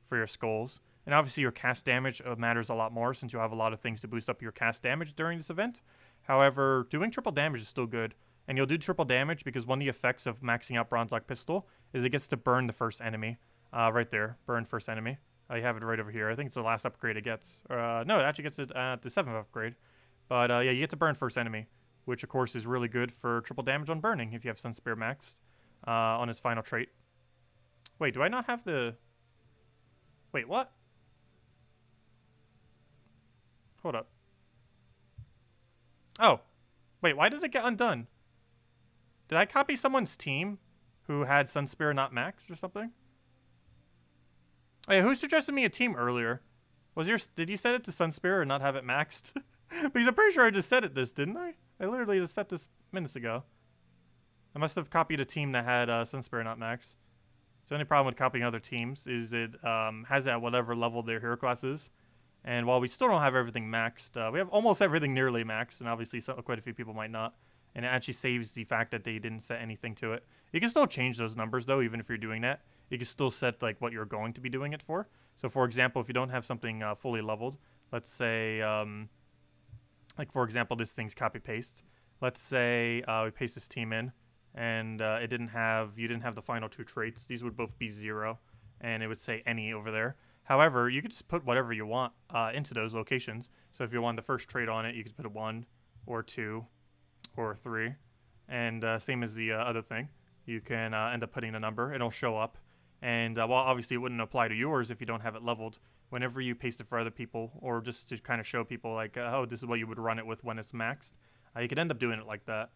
for your skulls. And obviously your cast damage matters a lot more since you have a lot of things to boost up your cast damage during this event. However, doing triple damage is still good. And you'll do triple damage because one of the effects of maxing out Bronzelock Pistol is it gets to burn the first enemy. Right there. Burn first enemy. You have it right over here. I think it's the last upgrade it gets. No, it actually gets it at the 7th upgrade. But yeah, you get to burn first enemy, which of course is really good for triple damage on burning if you have Sunspear maxed on its final trait. Wait, do I not have the... Wait, what? Hold up. Oh. Wait, why did it get undone? Did I copy someone's team who had Sunspear not maxed or something? Oh, yeah, who suggested me a team earlier? Did you set it to Sunspear or not have it maxed? Because I'm pretty sure I just set it this, didn't I? I literally just set this minutes ago. I must have copied a team that had Sunspear not maxed. So the only problem with copying other teams is it has it at whatever level their hero class is. And while we still don't have everything maxed, we have almost everything nearly maxed, and obviously quite a few people might not. And it actually saves the fact that they didn't set anything to it. You can still change those numbers, though, even if you're doing that. You can still set like what you're going to be doing it for. So, for example, if you don't have something fully leveled, let's say, like, for example, this thing's copy-paste. Let's say we paste this team in, and you didn't have the final 2 traits. These would both be 0, and it would say any over there. However, you could just put whatever you want into those locations. So if you want the first trait on it, you could put a 1 or 2 or 3. And same as the other thing. You can end up putting the number. It'll show up. And while obviously it wouldn't apply to yours if you don't have it leveled, whenever you paste it for other people, or just to kind of show people like, oh, this is what you would run it with when it's maxed, you could end up doing it like that.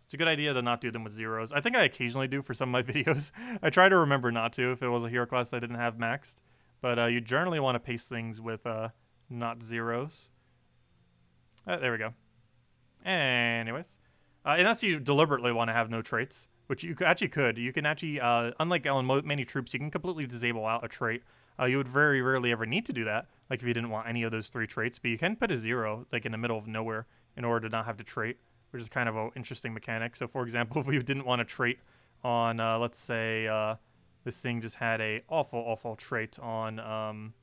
It's a good idea to not do them with 0s. I think I occasionally do for some of my videos. I try to remember not to if it was a hero class that I didn't have maxed. But you generally want to paste things with not 0s. There we go. Anyways. Unless you deliberately want to have no traits, which you actually could. You can actually, unlike on many troops, you can completely disable out a trait. You would very rarely ever need to do that, like if you didn't want any of those 3 traits. But you can put a 0, like in the middle of nowhere, in order to not have the trait, which is kind of an interesting mechanic. So, for example, if we didn't want a trait on, let's say, this thing just had a awful trait on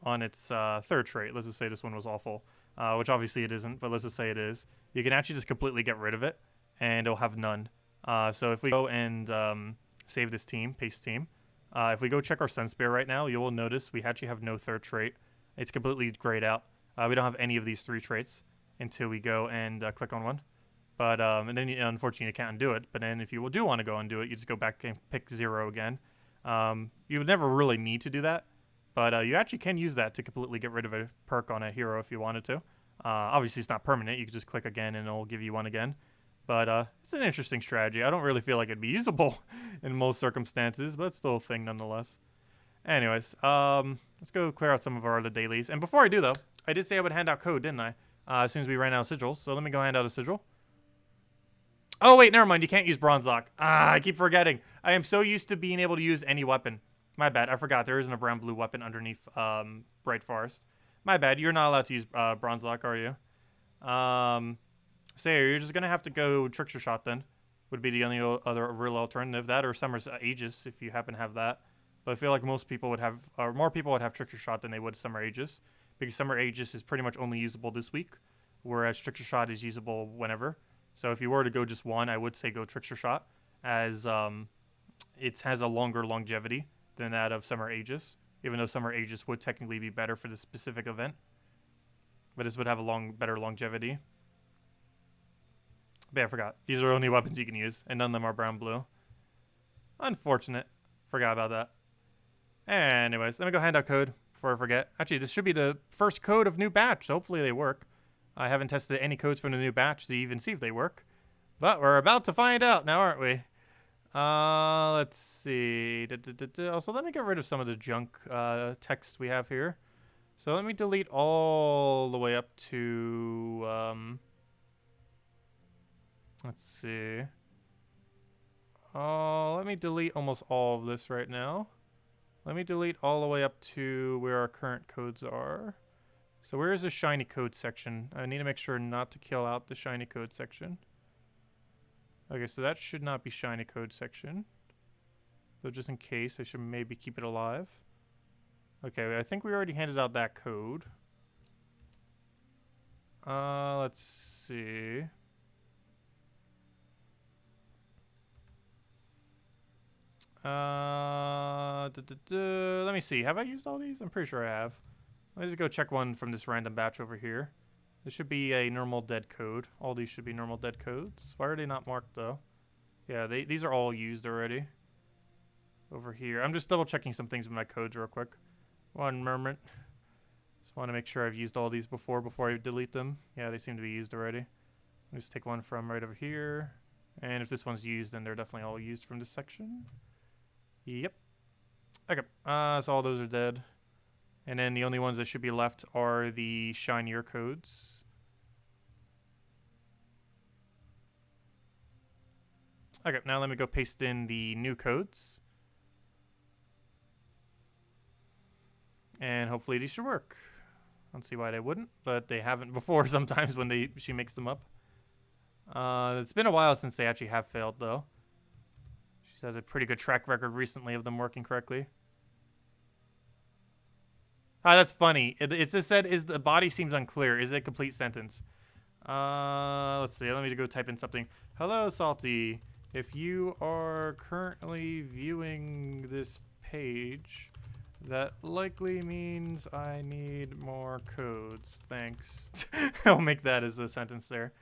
its 3rd trait. Let's just say this one was awful, which obviously it isn't, but let's just say it is. You can actually just completely get rid of it, and it'll have none. So if we go and save this team, paste team, if we go check our Sun Spear right now, you will notice we actually have no 3rd trait. It's completely grayed out. We don't have any of these 3 traits until we go and click on one. But and then unfortunately you can't undo it. But then if you do want to go undo it, you just go back and pick 0 again. You would never really need to do that, but you actually can use that to completely get rid of a perk on a hero if you wanted to. Obviously it's not permanent. You can just click again and it'll give you one again. But it's an interesting strategy. I don't really feel like it'd be usable in most circumstances, but it's still a thing nonetheless. Anyways, let's go clear out some of our other dailies. And before I do though, I did say I would hand out code, didn't I? As soon as we ran out of sigils. So let me go hand out a sigil. Oh, wait, never mind. You can't use Bronze Lock. I keep forgetting. I am so used to being able to use any weapon. My bad. I forgot. There isn't a brown-blue weapon underneath Bright Forest. My bad. You're not allowed to use Bronze Lock, are you? So you're just going to have to go Trickster Shot then. Would be the only other real alternative. That or Summer's Aegis, if you happen to have that. But I feel like most people would have, or more people would have Trickster Shot than they would Summer Aegis. Because Summer Aegis is pretty much only usable this week, whereas Trickster Shot is usable whenever. So if you were to go just one, I would say go Trickster Shot, as it has a longer longevity than that of Summer Aegis, even though Summer Aegis would technically be better for this specific event. But this would have a better longevity. But yeah, I forgot. These are the only weapons you can use, and none of them are brown-blue. Unfortunate. Forgot about that. Anyways, let me go hand out code before I forget. Actually, this should be the first code of new batch, so hopefully they work. I haven't tested any codes from the new batch to even see if they work. But we're about to find out now, aren't we? Let's see. Also, let me get rid of some of the junk text we have here. So let me delete all the way up to... let's see. Let me delete almost all of this right now. Let me delete all the way up to where our current codes are. So where is the shiny code section? I need to make sure not to kill out the shiny code section. Okay, so that should not be shiny code section. So just in case, I should maybe keep it alive. Okay, I think we already handed out that code. Let's see. Let me see. Have I used all these? I'm pretty sure I have. Let me just go check one from this random batch over here. This should be a normal dead code. All these should be normal dead codes. Why are they not marked though? Yeah, these are all used already. Over here. I'm just double checking some things with my codes real quick. One moment. Just want to make sure I've used all these before I delete them. Yeah, they seem to be used already. Let me just take one from right over here. And if this one's used, then they're definitely all used from this section. Yep. Okay. So all those are dead. And then the only ones that should be left are the shinier codes. Okay, now let me go paste in the new codes. And hopefully these should work. I don't see why they wouldn't, but they haven't before sometimes when she makes them up. It's been a while since they actually have failed, though. She has a pretty good track record recently of them working correctly. Ah, that's funny. It just said, "Is the body seems unclear. Is it a complete sentence?" Let's see. Let me go type in something. Hello, Salty. If you are currently viewing this page, that likely means I need more codes. Thanks. I'll make that as a sentence there.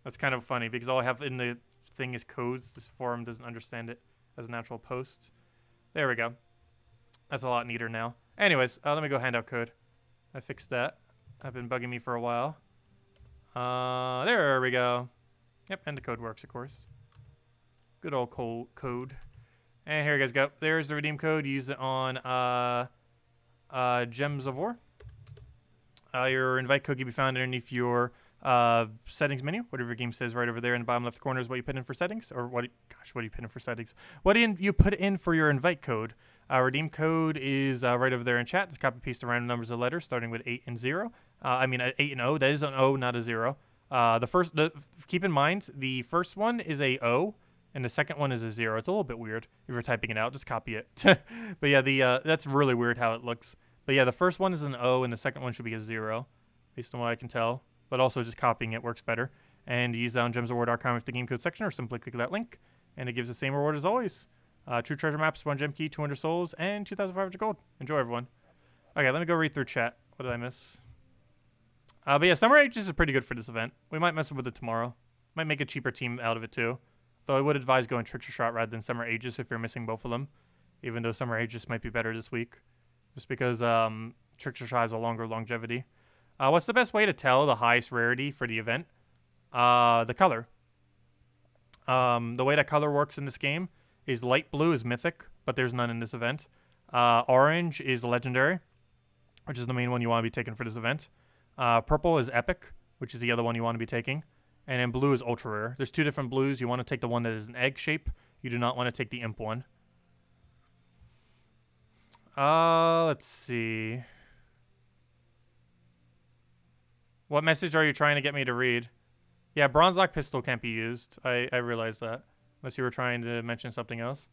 That's kind of funny because all I have in the thing is codes. This forum doesn't understand it as an actual post. There we go. That's a lot neater now. Anyways, let me go hand out code. I fixed that. I've been bugging me for a while. There we go. Yep, and the code works, of course. Good old code. And here you guys go. There's the redeem code. Use it on Gems of War. Your invite code can be found underneath your settings menu. Whatever your game says right over there in the bottom left corner is what you put in for settings. Or what do you put in for settings? What do you put in for your invite code? Redeem code is right over there in chat. Just copy paste the random numbers of letters starting with 8 and 0. 8 and O. That is an O, not a 0. Keep in mind, the first one is a O, and the second one is a 0. It's a little bit weird if you're typing it out. Just copy it. But yeah, that's really weird how it looks. But yeah, the first one is an O, and the second one should be a 0, based on what I can tell. But also just copying it works better. And use that on gemsofwar.com with the game code section, or simply click that link, and it gives the same reward as always. True treasure maps, 1 gem key, 200 souls, and 2,500 gold. Enjoy, everyone. Okay, let me go read through chat. What did I miss? But yeah, Summer Ages is pretty good for this event. We might mess with it tomorrow. Might make a cheaper team out of it too. Though I would advise going Trickster Shot rather than Summer Ages if you're missing both of them. Even though Summer Ages might be better this week. Just because Trickster Shot has a longer longevity. What's the best way to tell the highest rarity for the event? The color. The way that color works in this game is light blue is mythic, but there's none in this event. Orange is legendary, which is the main one you want to be taking for this event. Purple is epic, which is the other one you want to be taking. And then blue is ultra rare. There's 2 different blues. You want to take the one that is an egg shape. You do not want to take the imp one. Let's see. What message are you trying to get me to read? Yeah, Bronze Lock Pistol can't be used. I realize that. Unless you were trying to mention something else.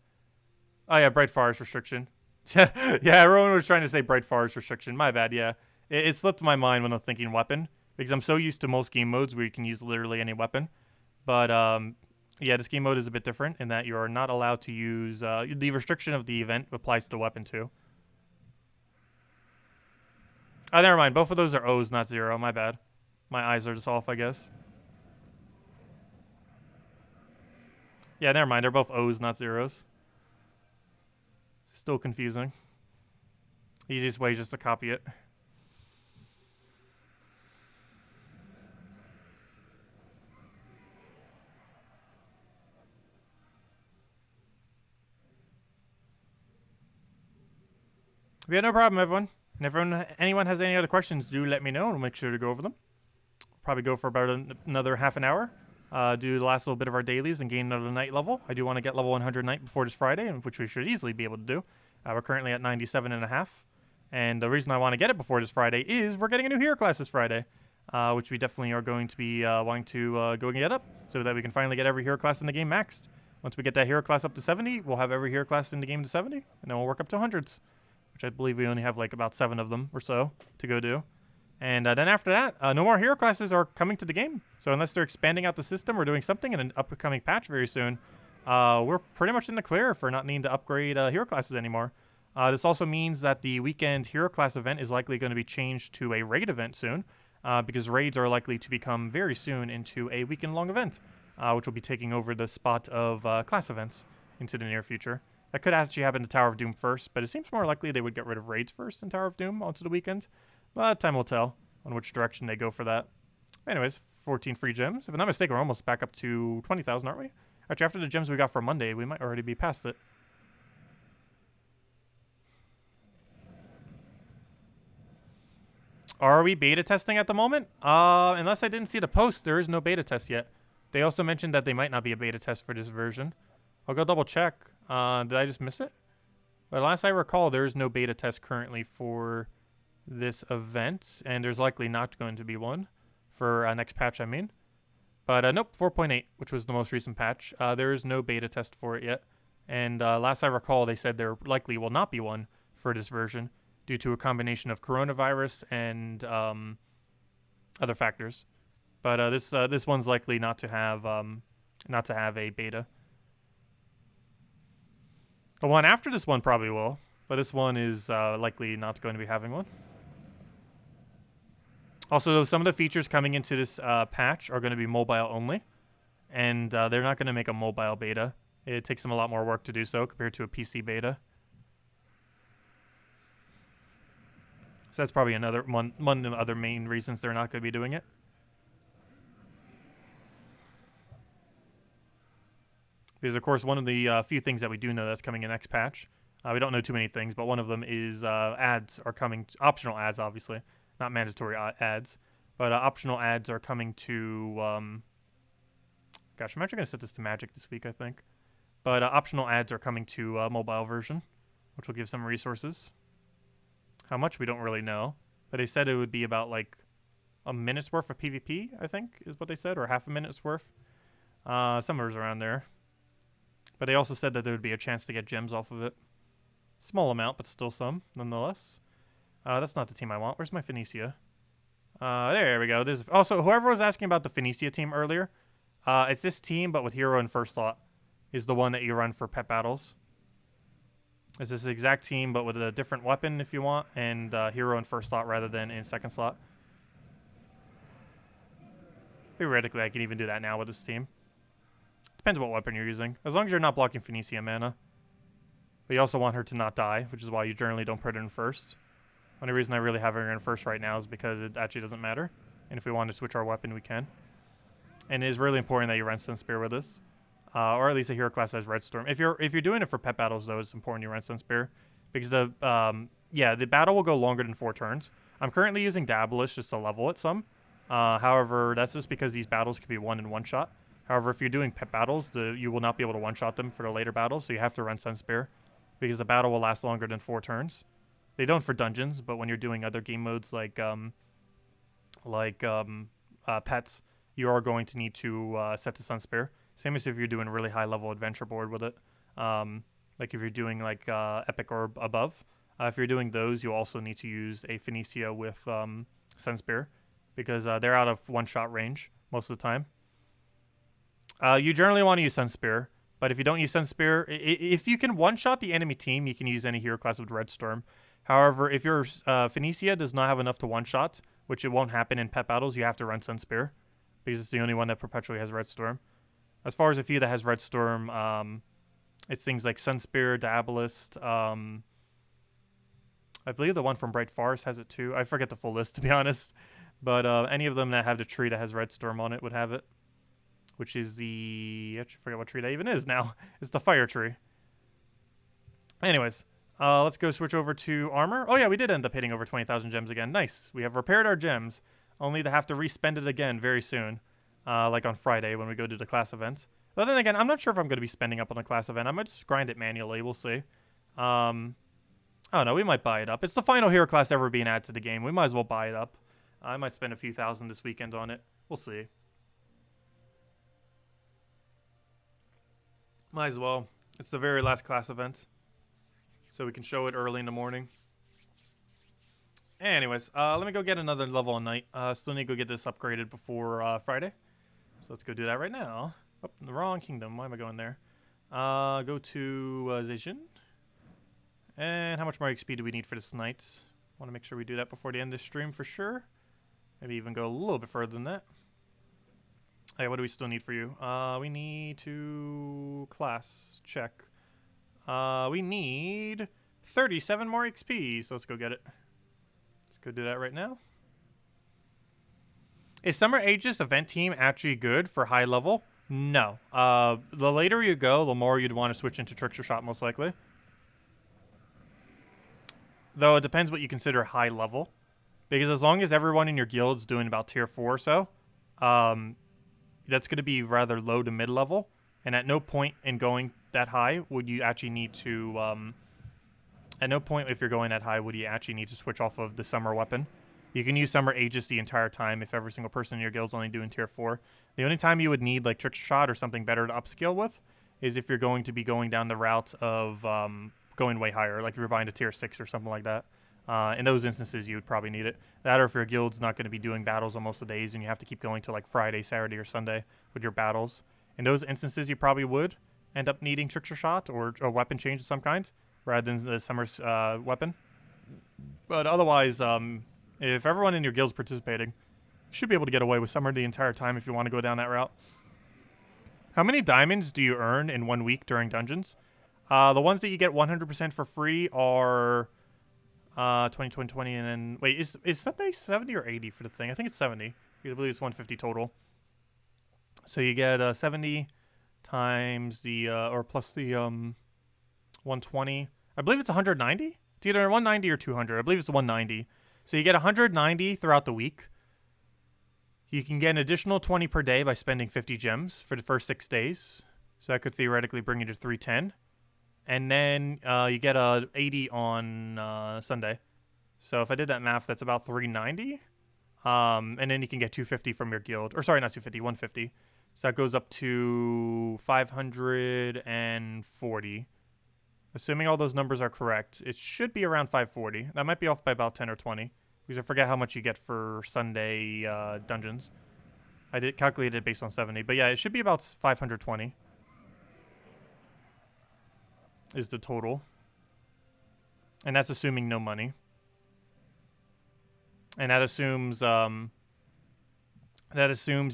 Oh yeah, Bright Forest restriction. Yeah, everyone was trying to say Bright Forest restriction. My bad, yeah. It slipped my mind when I'm thinking weapon. Because I'm so used to most game modes where you can use literally any weapon. But, yeah, this game mode is a bit different in that you are not allowed to use... the restriction of the event applies to the weapon too. Oh, never mind. Both of those are O's, not 0. My bad. My eyes are just off, I guess. Yeah, never mind. They're both O's, not 0s. Still confusing. Easiest way is just to copy it. Yeah, no problem, everyone. And if anyone has any other questions, do let me know, and we'll make sure to go over them. Probably go for about another half an hour. Do the last little bit of our dailies and gain another night level. I do want to get level 100 night before this Friday, which we should easily be able to do. We're currently at 97.5. And the reason I want to get it before this Friday is we're getting a new hero class this Friday. Which we definitely are going to be wanting to go and get up, so that we can finally get every hero class in the game maxed. Once we get that hero class up to 70, we'll have every hero class in the game to 70, and then we'll work up to 100s. Which I believe we only have like about 7 of them or so to go do. And then after that, no more hero classes are coming to the game. So unless they're expanding out the system or doing something in an upcoming patch very soon, we're pretty much in the clear for not needing to upgrade hero classes anymore. This also means that the weekend hero class event is likely going to be changed to a raid event soon, because raids are likely to become very soon into a weekend-long event, which will be taking over the spot of class events into the near future. That could actually happen to Tower of Doom first, but it seems more likely they would get rid of raids first in Tower of Doom onto the weekend. But time will tell on which direction they go for that. Anyways, 14 free gems. If I'm not mistaken, we're almost back up to 20,000, aren't we? Actually, after the gems we got for Monday, we might already be past it. Are we beta testing at the moment? Unless I didn't see the post, there is no beta test yet. They also mentioned that they might not be a beta test for this version. I'll go double check. Did I just miss it? But last I recall, there is no beta test currently for this event, and there's likely not going to be one for next patch, I mean. But nope, 4.8, which was the most recent patch. There is no beta test for it yet. And last I recall, they said there likely will not be one for this version due to a combination of coronavirus and other factors. But this one's likely not to have a beta. The one after this one probably will, but this one is likely not going to be having one. Also, some of the features coming into this patch are going to be mobile only, and they're not going to make a mobile beta. It takes them a lot more work to do so compared to a PC beta. So that's probably another one of the other main reasons they're not going to be doing it. Because, of course, one of the few things that we do know that's coming in next patch, we don't know too many things, but one of them is ads are coming, optional ads, obviously, not mandatory ads, but optional ads are coming to, gosh, I'm actually going to set this to magic this week, I think. But optional ads are coming to mobile version, which will give some resources. How much, we don't really know, but they said it would be about, like, a minute's worth of PvP, I think, is what they said, or half a minute's worth. Somewhere's around there. But they also said that there would be a chance to get gems off of it. Small amount, but still some, nonetheless. That's not the team I want. Where's my Phoenicia? There we go. There's also, whoever was asking about the Phoenicia team earlier, it's this team, but with hero in first slot, is the one that you run for pet battles. It's this exact team, but with a different weapon if you want, and hero in first slot rather than in second slot. Theoretically, I can even do that now with this team. Depends what weapon you're using. As long as you're not blocking Phoenicia mana. But you also want her to not die, which is why you generally don't put her in first. Only reason I really have her in first right now is because it actually doesn't matter. And if we want to switch our weapon, we can. And it is really important that you run Stun Spear with this. Or at least a hero class that has Red Storm. If you're doing it for pet battles, though, it's important you run Stun Spear. Because the battle will go longer than 4 turns. I'm currently using Daedalus just to level it some. However, that's just because these battles can be won in one shot. However, if you're doing pet battles, you will not be able to one-shot them for the later battles, so you have to run Stun Spear, because the battle will last longer than 4 turns. They don't for dungeons, but when you're doing other game modes like pets, you are going to need to set the Stun Spear. Same as if you're doing a really high-level adventure board with it. Like if you're doing like Epic or above. If you're doing those, you also need to use a Phoenicia with Stun Spear, because they're out of one-shot range most of the time. You generally want to use Stun Spear, but if you don't use Stun Spear, if you can one-shot the enemy team, you can use any hero class with Red Storm. However, if your Phoenicia does not have enough to one-shot, which it won't happen in pet battles, you have to run Stun Spear, because it's the only one that perpetually has Red Storm. As far as a few that has Red Storm, it's things like Stun Spear, Daedalus, I believe the one from Bright Forest has it too. I forget the full list, to be honest. But any of them that have the tree that has Red Storm on it would have it. Which is the... I actually forget what tree that even is now. It's the fire tree. Anyways, let's go switch over to armor. Oh yeah, we did end up hitting over 20,000 gems again. Nice. We have repaired our gems, only to have to respend it again very soon. Like on Friday when we go to the class event. But then again, I'm not sure if I'm going to be spending up on the class event. I might just grind it manually. We'll see. I don't know. We might buy it up. It's the final hero class ever being added to the game. We might as well buy it up. I might spend a few thousand this weekend on it. We'll see. Might as well. It's the very last class event. So we can show it early in the morning. Anyways, let me go get another level on night. Still need to go get this upgraded before Friday. So let's go do that right now. Oh, the wrong kingdom. Why am I going there? Go to Zation. And how much more XP do we need for this night? Want to make sure we do that before the end of the stream for sure. Maybe even go a little bit further than that. Hey, what do we still need for you? We need to class check. We need 37 more XP, so let's go get it. Let's go do that right now. Is Summer Aegis event team actually good for high level? No. The later you go, the more you'd want to switch into Trickster Shot, most likely. Though it depends what you consider high level. Because as long as everyone in your guild's doing about tier 4 or so, that's going to be rather low to mid-level, and at no point in going that high would you actually need to At no point, if you're going that high, would you actually need to switch off of the summer weapon. You can use summer Aegis the entire time if every single person in your guild's only doing tier 4. The only time you would need like Trick Shot or something better to upscale with is if you're going to be going down the route of going way higher, like if you're buying a tier 6 or something like that. In those instances, you would probably need it. That, or if your guild's not going to be doing battles on most of the days and you have to keep going to like Friday, Saturday, or Sunday with your battles. In those instances, you probably would end up needing Trickster Shot or a weapon change of some kind rather than the summer's weapon. But otherwise, if everyone in your guild's participating, you should be able to get away with summer the entire time if you want to go down that route. How many diamonds do you earn in 1 week during dungeons? The ones that you get 100% for free are 20, 20, 20, and then... Wait, is Sunday 70 or 80 for the thing? I think it's 70. I believe it's 150 total. So you get 70 times the... or plus the 120. I believe it's 190? It's either 190 or 200. I believe it's 190. So you get 190 throughout the week. You can get an additional 20 per day by spending 50 gems for the first 6 days. So that could theoretically bring you to 310. And then you get 80 on Sunday. So if I did that math, that's about 390. And then you can get 250 from your guild. Or sorry, not 250, 150. So that goes up to 540. Assuming all those numbers are correct, it should be around 540. That might be off by about 10 or 20. Because I forget how much you get for Sunday dungeons. I did calculate it based on 70. But yeah, it should be about 520. Is the total. And that's assuming no money. And that assumes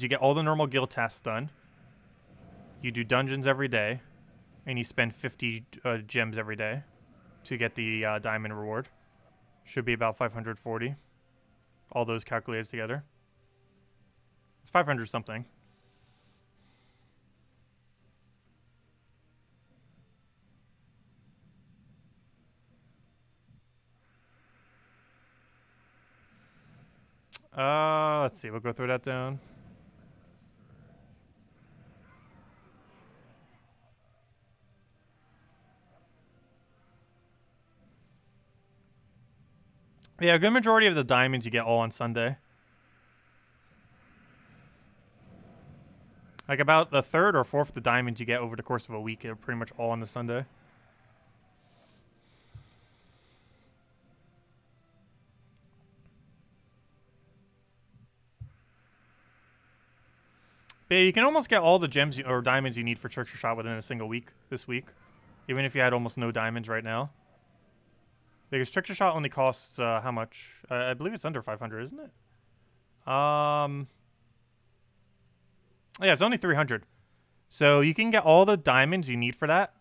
you get all the normal guild tasks done. You do dungeons every day. And you spend 50 gems every day to get the diamond reward. Should be about 540. All those calculated together. It's 500 something. Let's see. We'll go through that down. Yeah, a good majority of the diamonds you get all on Sunday. Like about a third or fourth of the diamonds you get over the course of a week are pretty much all on the Sunday. But yeah, you can almost get all the gems or diamonds you need for Trickster Shot within a single week this week. Even if you had almost no diamonds right now. Because Trickster Shot only costs, how much? I believe it's under 500, isn't it? Yeah, it's only 300. So you can get all the diamonds you need for that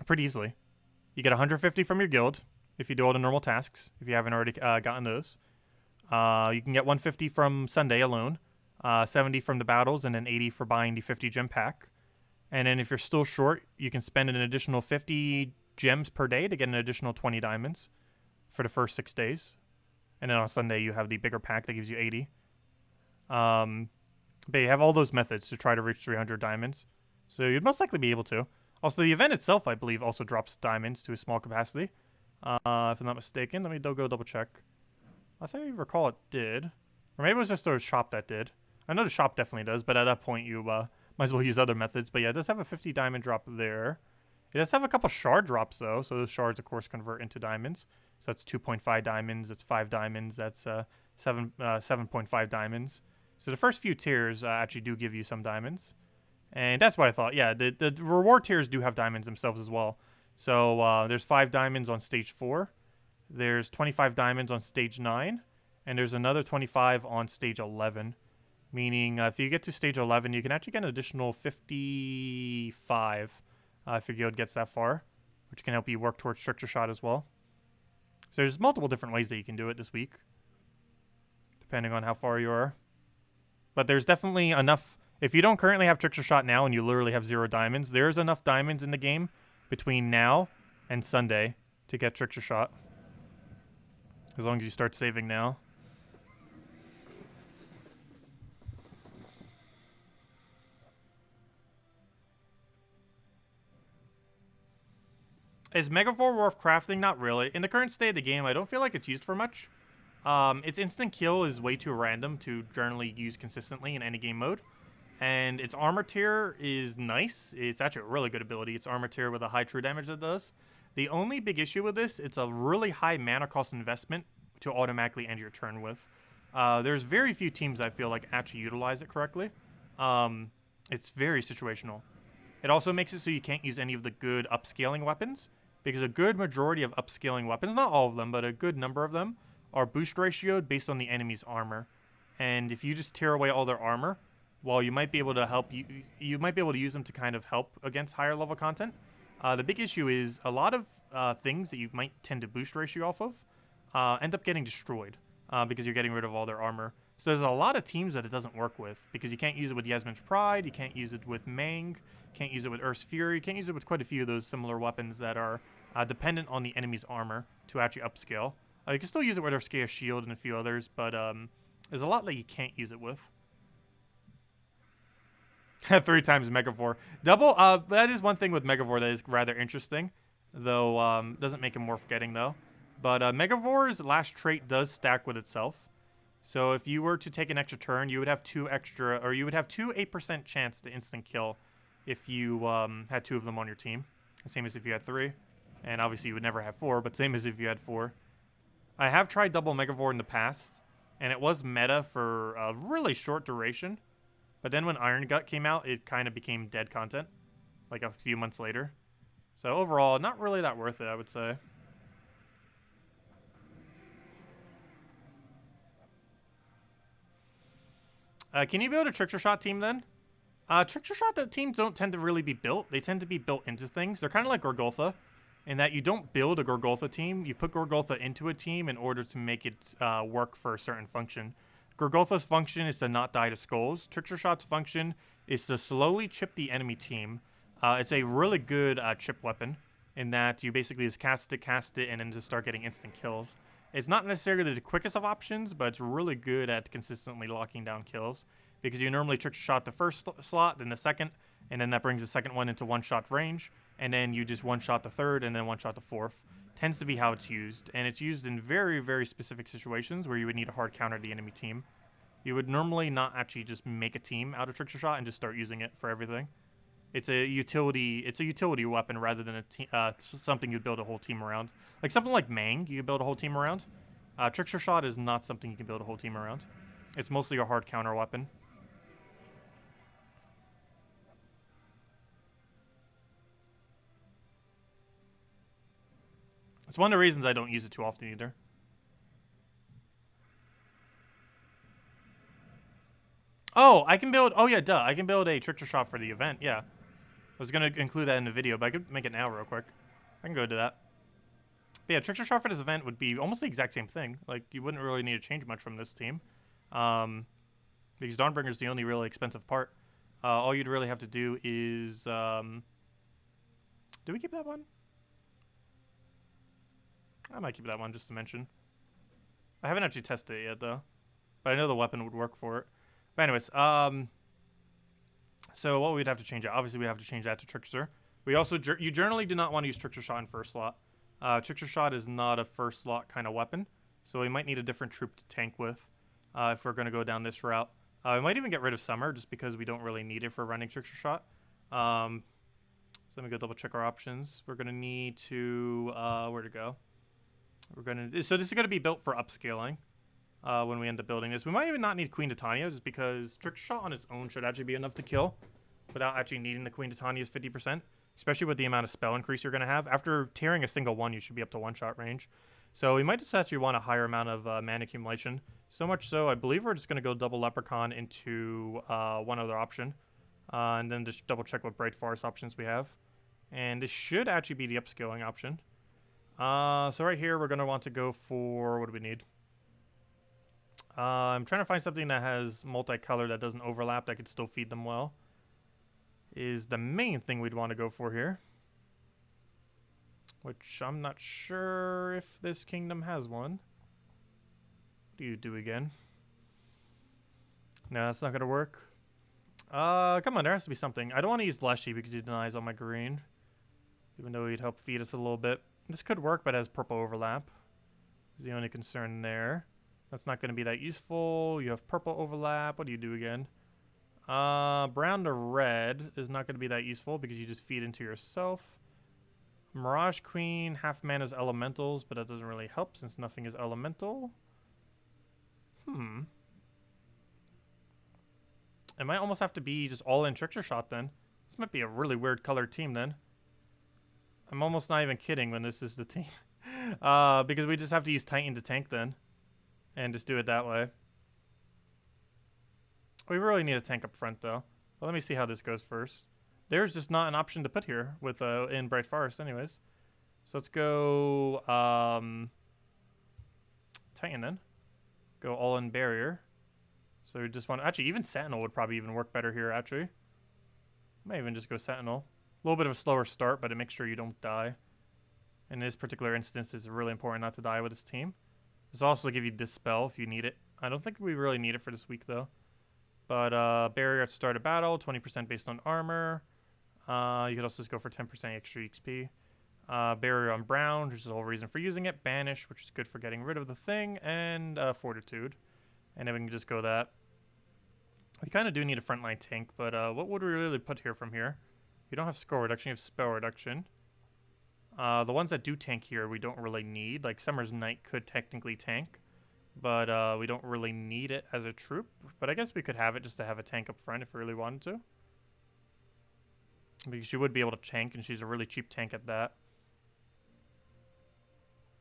pretty easily. You get 150 from your guild if you do all the normal tasks, if you haven't already gotten those. You can get 150 from Sunday alone, 70 from the battles, and then 80 for buying the 50 gem pack. And then if you're still short, you can spend an additional 50 gems per day to get an additional 20 diamonds for the first 6 days. And then on Sunday, you have the bigger pack that gives you 80. But you have all those methods to try to reach 300 diamonds. So you'd most likely be able to. Also, the event itself, I believe, also drops diamonds to a small capacity. If I'm not mistaken. Let me go double check. I recall it did. Or maybe it was just a shop that did. I know the shop definitely does, but at that point you might as well use other methods. But yeah, it does have a 50 diamond drop there. It does have a couple shard drops though, so those shards of course convert into diamonds. So that's 2.5 diamonds, that's 5 diamonds, that's 7.5 diamonds. So the first few tiers actually do give you some diamonds. And that's what I thought. Yeah, the reward tiers do have diamonds themselves as well. So there's 5 diamonds on stage 4. There's 25 diamonds on stage 9. And there's another 25 on stage 11. Meaning if you get to stage 11, you can actually get an additional 55 if your guild gets that far. Which can help you work towards Trickster Shot as well. So there's multiple different ways that you can do it this week. Depending on how far you are. But there's definitely enough... If you don't currently have Trickster Shot now and you literally have 0 diamonds, there's enough diamonds in the game between now and Sunday to get Trickster Shot. As long as you start saving now. Is Megafor worth crafting? Not really. In the current state of the game, I don't feel like it's used for much. Its instant kill is way too random to generally use consistently in any game mode. And its armor tier is nice. It's actually a really good ability. It's armor tier with a high true damage that does. The only big issue with this, it's a really high mana cost investment to automatically end your turn with. There's very few teams I feel like actually utilize it correctly. It's very situational. It also makes it so you can't use any of the good upscaling weapons, because a good majority of upscaling weapons, not all of them, but a good number of them, are boost ratioed based on the enemy's armor. And if you just tear away all their armor, while you might be able to help you might be able to use them to kind of help against higher level content. The big issue is a lot of things that you might tend to boost ratio off of end up getting destroyed because you're getting rid of all their armor. So there's a lot of teams that it doesn't work with, because you can't use it with Yasmin's Pride, you can't use it with Mang, can't use it with Earth's Fury, you can't use it with quite a few of those similar weapons that are dependent on the enemy's armor to actually upscale. You can still use it with Earth's Shield and a few others, but there's a lot that you can't use it with. 3 times Megavore. Double, that is one thing with Megavore that is rather interesting, though doesn't make him worth getting, though. But Megavore's last trait does stack with itself. So if you were to take an extra turn, you would have 2 extra, or you would have 2 8% chance to instant kill if you had 2 of them on your team. Same as if you had 3. And obviously you would never have 4, but same as if you had 4. I have tried double Megavore in the past, and it was meta for a really short duration. But then when Iron Gut came out, it kind of became dead content, like a few months later. So overall, not really that worth it, I would say. Can you build a Trickster Shot team then? Trickster Shot teams don't tend to really be built. They tend to be built into things. They're kind of like Gorgoltha, in that you don't build a Gorgoltha team. You put Gorgoltha into a team in order to make it work for a certain function. Gorgoltha's function is to not die to skulls. Trickster Shot's function is to slowly chip the enemy team. It's a really good chip weapon, in that you basically just cast it, and then just start getting instant kills. It's not necessarily the quickest of options, but it's really good at consistently locking down kills, because you normally Trickster Shot the first slot, then the second, and then that brings the second one into one-shot range, and then you just one-shot the third, and then one-shot the fourth. Tends to be how it's used, and it's used in very, very specific situations where you would need a hard counter the enemy team. You would normally not actually just make a team out of Trickster Shot and just start using it for everything. It's a utility weapon rather than something you'd build a whole team around. Like something like Mang, you can build a whole team around. Trickster Shot is not something you can build a whole team around. It's mostly a hard counter weapon. It's one of the reasons I don't use it too often either. Oh, I can build... Oh, yeah, duh. I can build a Trickster Shot for the event, yeah. I was going to include that in the video, but I could make it now real quick. I can go to that. But yeah, Trickster Shot for this event would be almost the exact same thing. Like, you wouldn't really need to change much from this team. Because Dawnbringer's the only really expensive part. All you'd really have to do is... Do we keep that one? I might keep that one just to mention. I haven't actually tested it yet, though. But I know the weapon would work for it. But anyways, so what we'd have to change out. Obviously, we have to change that to Trickster. We also, you generally do not want to use Trickster Shot in first slot. Trickster Shot is not a first slot kind of weapon, so we might need a different troop to tank with if we're going to go down this route. We might even get rid of Summer just because we don't really need it for running Trickster Shot. So let me go double check our options. We're going to need to, where to go? So this is going to be built for upscaling. When we end up building this. We might even not need Queen Titania, just because Trickster Shot on its own should actually be enough to kill without actually needing the Queen Titania's 50%, especially with the amount of spell increase you're going to have. After tearing a single one, you should be up to one-shot range. So we might just actually want a higher amount of mana accumulation. So much so, I believe we're just going to go double Leprechaun into one other option. And then just double check what Bright Forest options we have. And this should actually be the upscaling option. So right here, we're going to want to go for, what do we need? I'm trying to find something that has multicolor that doesn't overlap that could still feed them well. Is the main thing we'd want to go for here. Which I'm not sure if this kingdom has one. What do you do again? No, that's not going to work. Come on, there has to be something. I don't want to use Leshy because he denies all my green. even though he'd help feed us a little bit. This could work, but it has purple overlap. Is the only concern there. That's not going to be that useful. You have purple overlap. What do you do again? Brown to red is not going to be that useful because you just feed into yourself. Mirage Queen, half mana's elementals, but that doesn't really help since nothing is elemental. It might almost have to be just all in Trickster Shot then. This might be a really weird colored team then. I'm almost not even kidding when this is the team. Because we just have to use Titan to tank then. And just do it that way. We really need a tank up front though. But let me see how this goes first. There's just not an option to put here with in Bright Forest anyways. So let's go Titan then. Go all in barrier. So we just want to, actually even Sentinel would probably even work better here actually. Might even just go Sentinel. A little bit of a slower start, but it makes sure you don't die. In this particular instance, it's really important not to die with this team. This will also give you Dispel if you need it. I don't think we really need it for this week though. But barrier at start of battle, 20% based on armor. You could also just go for 10% extra XP. Barrier on brown, which is the whole reason for using it. Banish, which is good for getting rid of the thing. And Fortitude. And then we can just go that. We kind of do need a frontline tank, but what would we really put here from here? You don't have score reduction, you have spell reduction. The ones that do tank here, we don't really need. Like Summer's Night could technically tank, but we don't really need it as a troop. But I guess we could have it just to have a tank up front if we really wanted to. Because she would be able to tank, and she's a really cheap tank at that.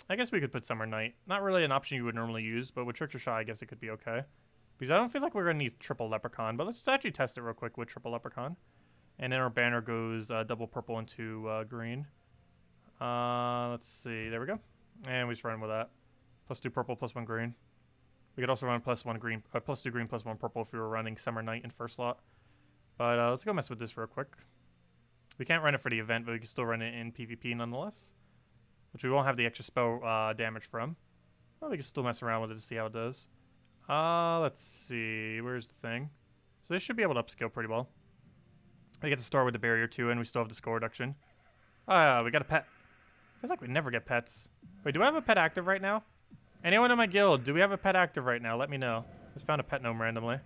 I guess we could put Summer Night. Not really an option you would normally use, but with Trickster Shot, I guess it could be okay. Because I don't feel like we're going to need triple Leprechaun, but let's actually test it real quick with triple Leprechaun. And then our banner goes double purple into green. Let's see. There we go. And we just run with that. +2 purple, +1 green. We could also run +1 green, +2 green, +1 purple if we were running Summer Night in first slot. But let's go mess with this real quick. We can't run it for the event, but we can still run it in PvP nonetheless. Which we won't have the extra spell damage from. Well, we can still mess around with it to see how it does. Let's see. Where's the thing? So this should be able to upscale pretty well. We get to start with the barrier too, and we still have the score reduction. We got a pet. I feel like we never get pets. Wait, do I have a pet active right now? Anyone in my guild, do we have a pet active right now? Let me know. Just found a pet gnome randomly.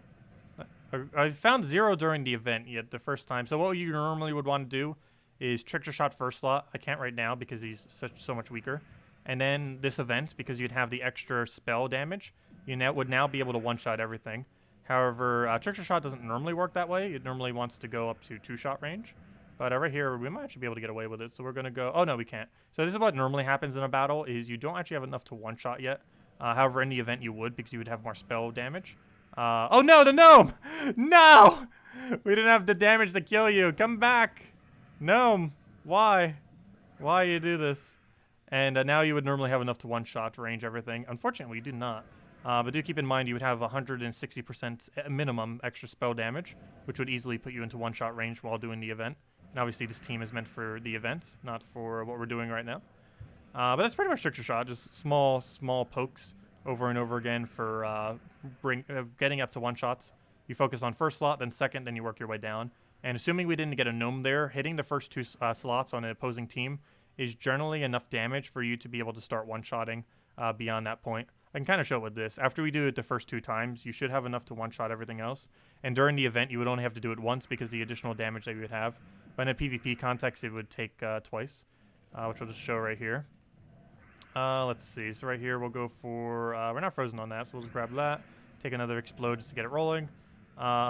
I found 0 during the event yet the first time. So what you normally would want to do is Trickster Shot first slot. I can't right now because he's so much weaker. And then this event, because you'd have the extra spell damage, you would now be able to one-shot everything. However, Trickster Shot doesn't normally work that way. It normally wants to go up to 2-shot range. But right here, we might actually be able to get away with it. So we're going to go... Oh, no, we can't. So this is what normally happens in a battle, is you don't actually have enough to one-shot yet. However, in the event you would, because you would have more spell damage. Oh, no, the gnome! No! We didn't have the damage to kill you. Come back! Gnome! Why? Why you do this? And now you would normally have enough to one-shot to range everything. Unfortunately, you do not. But do keep in mind you would have 160% minimum extra spell damage, which would easily put you into one-shot range while doing the event. And obviously this team is meant for the event, not for what we're doing right now. But that's pretty much Trickster Shot, just small pokes over and over again for getting up to one-shots. You focus on first slot, then second, then you work your way down. And assuming we didn't get a gnome there, hitting the first 2 slots on an opposing team is generally enough damage for you to be able to start one-shotting beyond that point. I can kind of show it with this. After we do it the first 2 times, you should have enough to one-shot everything else. And during the event, you would only have to do it once because the additional damage that you would have. But in a PvP context, it would take twice, which we'll just show right here. Let's see. So right here, we'll go for... we're not frozen on that, so we'll just grab that. Take another Explode just to get it rolling.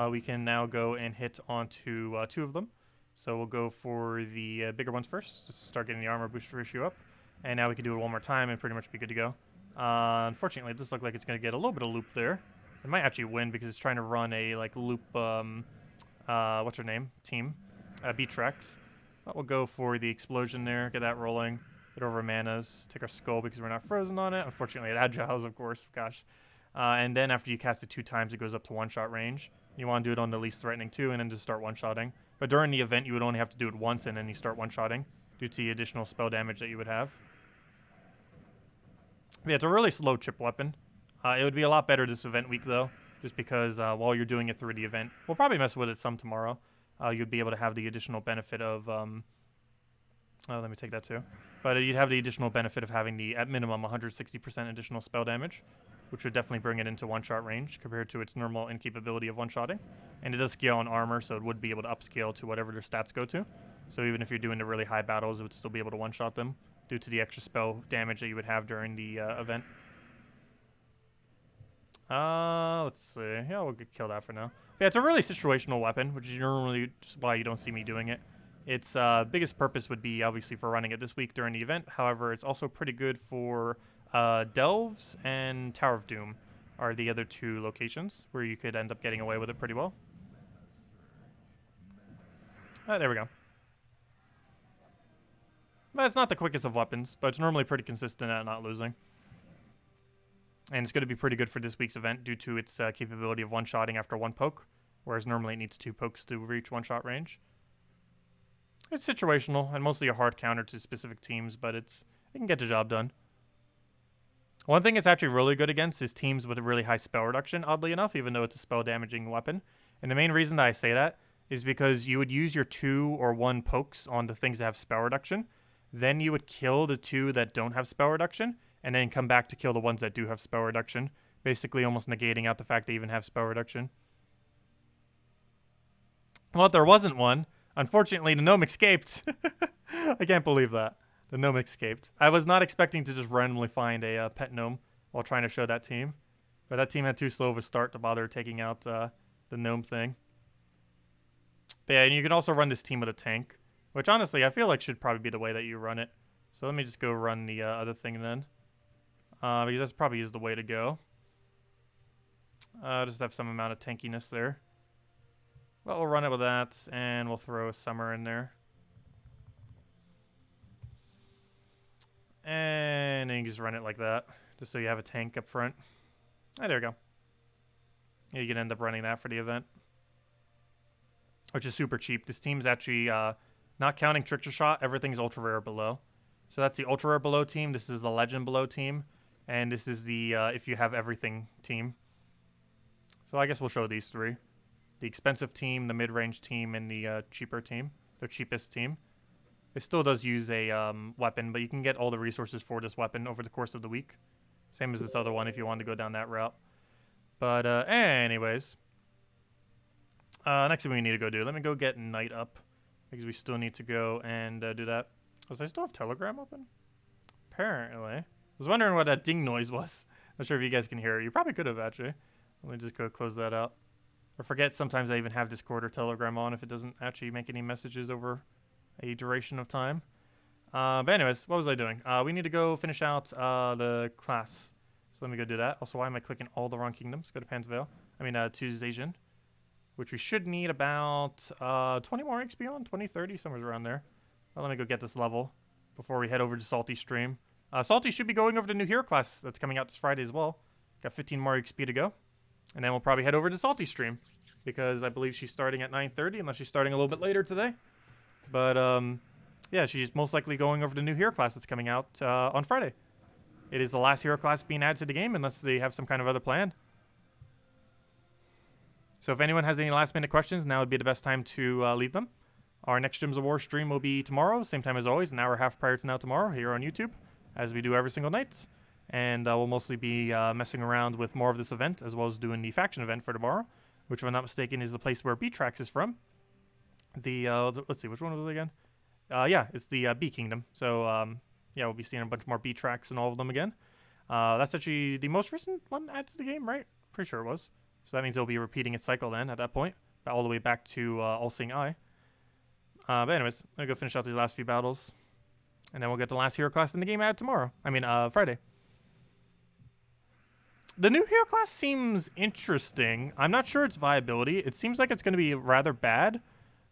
We can now go and hit onto 2 of them. So we'll go for the bigger ones first, just to start getting the armor booster issue up. And now we can do it one more time and pretty much be good to go. Unfortunately, it does look like it's going to get a little bit of loop there. It might actually win because it's trying to run a loop, what's her name? Team. Beatrex. But we'll go for the explosion there, get that rolling. Get over manas, take our skull because we're not frozen on it. Unfortunately, it agiles, of course. Gosh. And then after you cast it 2 times, it goes up to one-shot range. You want to do it on the least threatening too, and then just start one-shotting. But during the event, you would only have to do it once, and then you start one-shotting due to the additional spell damage that you would have. Yeah, it's a really slow chip weapon. It would be a lot better this event week, though, just because while you're doing it through the event, we'll probably mess with it some tomorrow. You'd be able to have the additional benefit of Oh, let me take that too. But you'd have the additional benefit of having the, at minimum, 160% additional spell damage, which would definitely bring it into one-shot range compared to its normal incapability of one-shotting. And it does scale on armor, so it would be able to upscale to whatever their stats go to. So even if you're doing the really high battles, it would still be able to one-shot them due to the extra spell damage that you would have during the event. Let's see. Yeah, we'll kill that for now. Yeah, it's a really situational weapon, which is normally why you don't see me doing it. Its biggest purpose would be obviously for running it this week during the event. However, it's also pretty good for Delves and Tower of Doom are the other two locations where you could end up getting away with it pretty well. There we go. But it's not the quickest of weapons, but it's normally pretty consistent at not losing. And it's going to be pretty good for this week's event due to its capability of one-shotting after one poke, whereas normally it needs 2 pokes to reach one-shot range. It's situational and mostly a hard counter to specific teams, but it can get the job done. One thing it's actually really good against is teams with a really high spell reduction, oddly enough, even though it's a spell-damaging weapon. And the main reason that I say that is because you would use your 2 or 1 pokes on the things that have spell reduction. Then you would kill the 2 that don't have spell reduction, and then come back to kill the ones that do have spell reduction, basically almost negating out the fact they even have spell reduction. Well, there wasn't one. Unfortunately, the gnome escaped. I can't believe that. The gnome escaped. I was not expecting to just randomly find a pet gnome while trying to show that team. But that team had too slow of a start to bother taking out the gnome thing. But yeah, and you can also run this team with a tank, which honestly I feel like should probably be the way that you run it. So let me just go run the other thing then. Because that's probably is the way to go. Just have some amount of tankiness there. Well, we'll run it with that, and we'll throw a summer in there. And then you just run it like that, just so you have a tank up front. Ah, there we go. Yeah, you can end up running that for the event, which is super cheap. This team's actually, not counting Trickster Shot, everything's ultra rare below. So that's the ultra rare below team. This is the legend below team. And this is the if you have everything team. So I guess we'll show these 3. The expensive team, the mid-range team, and the cheaper team. The cheapest team. It still does use a weapon, but you can get all the resources for this weapon over the course of the week. Same as this other one if you want to go down that route. But anyways. Next thing we need to go do. Let me go get Knight up. Because we still need to go and do that. Does I still have Telegram open? Apparently. I was wondering what that ding noise was. Not sure if you guys can hear it. You probably could have, actually. Let me just go close that out. Or forget sometimes I even have Discord or Telegram on if it doesn't actually make any messages over a duration of time. But anyways, what was I doing? We need to go finish out the class. So let me go do that. Also, why am I clicking all the wrong kingdoms? Go to Pansvale. I mean, to Zasian. Which we should need about 20 more XP on. 20, 30, somewhere around there. Well, let me go get this level before we head over to Salty Stream. Salty should be going over the new hero class that's coming out this Friday as well. Got 15 more XP to go. And then we'll probably head over to Salty Stream. Because I believe she's starting at 9:30, unless she's starting a little bit later today. But, yeah, she's most likely going over the new hero class that's coming out on Friday. It is the last hero class being added to the game, unless they have some kind of other plan. So if anyone has any last-minute questions, now would be the best time to leave them. Our next Gems of War stream will be tomorrow, same time as always, an hour and a half prior to now tomorrow, here on YouTube, as we do every single night. And we'll mostly be messing around with more of this event, as well as doing the faction event for tomorrow, which, if I'm not mistaken, is the place where B-Trax is from. Let's see, which one was it again? Yeah, it's the B Kingdom. So, yeah, we'll be seeing a bunch more B-Trax and all of them again. That's actually the most recent one added to the game, right? Pretty sure it was. So that means it'll be repeating its cycle then at that point, all the way back to All-Seeing Eye. But anyways, I'm going to go finish out these last few battles. And then we'll get the last hero class in the game added tomorrow. I mean, Friday. The new hero class seems interesting. I'm not sure its viability. It seems like it's going to be rather bad.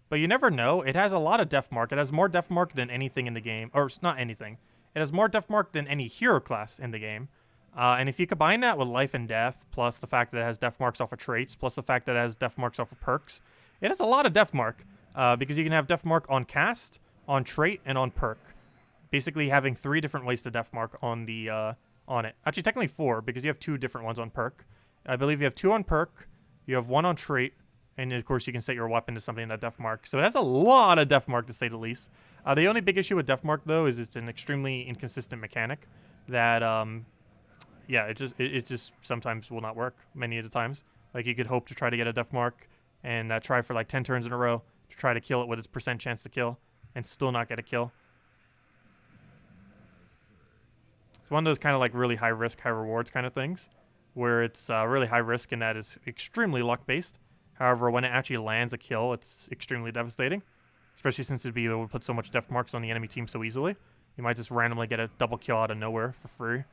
But you never know. It has a lot of def mark. It has more def mark than anything in the game. Or not anything. It has more def mark than any hero class in the game. And if you combine that with life and death, plus the fact that it has def marks off of traits, plus the fact that it has def marks off of perks, it has a lot of def mark. Because you can have def mark on cast, on trait, and on perk. Basically having 3 different ways to def mark on the on it. Actually, technically 4, because you have 2 different ones on perk. I believe you have 2 on perk, you have 1 on trait, And of course, you can set your weapon to something in that def mark. So it has a lot of def mark, to say the least. The only big issue with def mark, though, is it's an extremely inconsistent mechanic that, yeah, it just sometimes will not work many of the times. Like, you could hope to try to get a def mark and try for like 10 turns in a row to try to kill it with its percent chance to kill and still not get a kill. It's one of those kind of like really high risk, high rewards kind of things where it's really high risk and that is extremely luck based. However, when it actually lands a kill, it's extremely devastating, especially since it'd be able to put so much def marks on the enemy team so easily. You might just randomly get a double kill out of nowhere for free.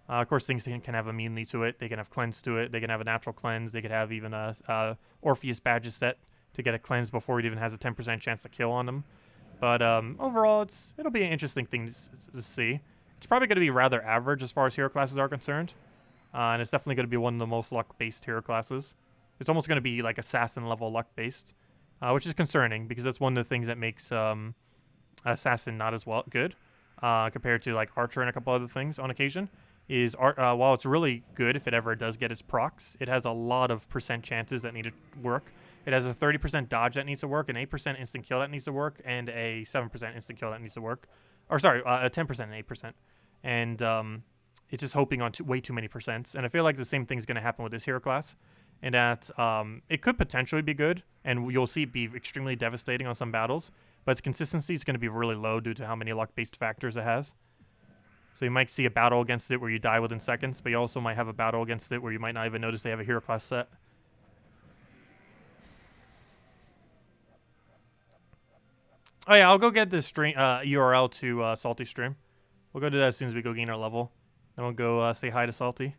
Of course, things can have immunity to it. They can have cleanse to it. They can have a natural cleanse. They could have even a Orpheus badges set to get a cleanse before it even has a 10% chance to kill on them. But overall, it'll be an interesting thing to see. It's probably going to be rather average as far as hero classes are concerned. And it's definitely going to be one of the most luck-based hero classes. It's almost going to be like assassin level luck-based, which is concerning because that's one of the things that makes assassin not as good compared to like archer and a couple other things on occasion. Is while it's really good if it ever does get its procs, it has a lot of percent chances that need to work. It has a 30% dodge that needs to work, an 8% instant kill that needs to work, and a 7% instant kill that needs to work. Or sorry, a 10% and 8%. And it's just hoping on way too many percents. And I feel like the same thing's going to happen with this hero class. And that it could potentially be good, and you'll see it be extremely devastating on some battles. But its consistency is going to be really low due to how many luck-based factors it has. So you might see a battle against it where you die within seconds, but you also might have a battle against it where you might not even notice they have a hero class set. Oh yeah, I'll go get this stream URL to Salty stream. We'll go do that as soon as we go gain our level. Then we'll go say hi to Salty.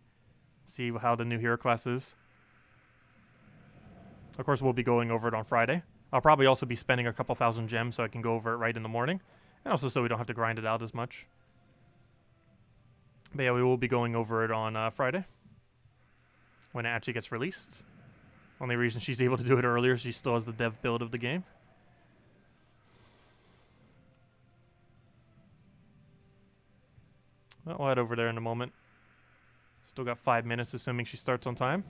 See how the new hero class is. Of course, we'll be going over it on Friday. I'll probably also be spending a couple thousand gems so I can go over it right in the morning. And also so we don't have to grind it out as much. But yeah, we will be going over it on Friday. When it actually gets released. Only reason she's able to do it earlier is she still has the dev build of the game. Well, we'll head over there in a moment. Still got 5 minutes, assuming she starts on time.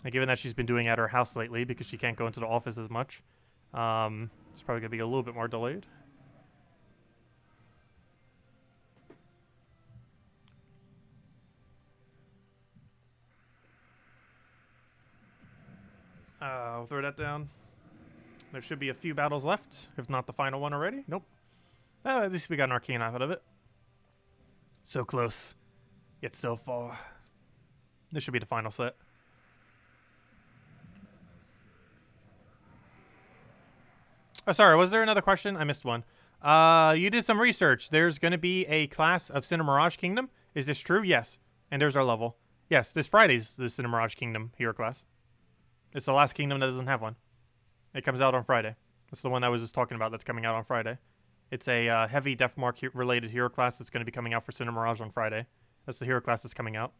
And given that she's been doing it at her house lately because she can't go into the office as much, it's probably going to be a little bit more delayed. I'll throw that down. There should be a few battles left, if not the final one already. Nope. At least we got an arcane out of it. So close, yet so far. This should be the final set. Oh, sorry, was there another question? I missed one. You did some research. There's going to be a class of Cinemirage Kingdom. Is this true? Yes. And there's our level. Yes, this Friday's the Cinemirage Kingdom hero class. It's the last kingdom that doesn't have one. It comes out on Friday. That's the one I was just talking about that's coming out on Friday. It's a heavy def mark related hero class that's going to be coming out for Cinemirage on Friday. That's the hero class that's coming out.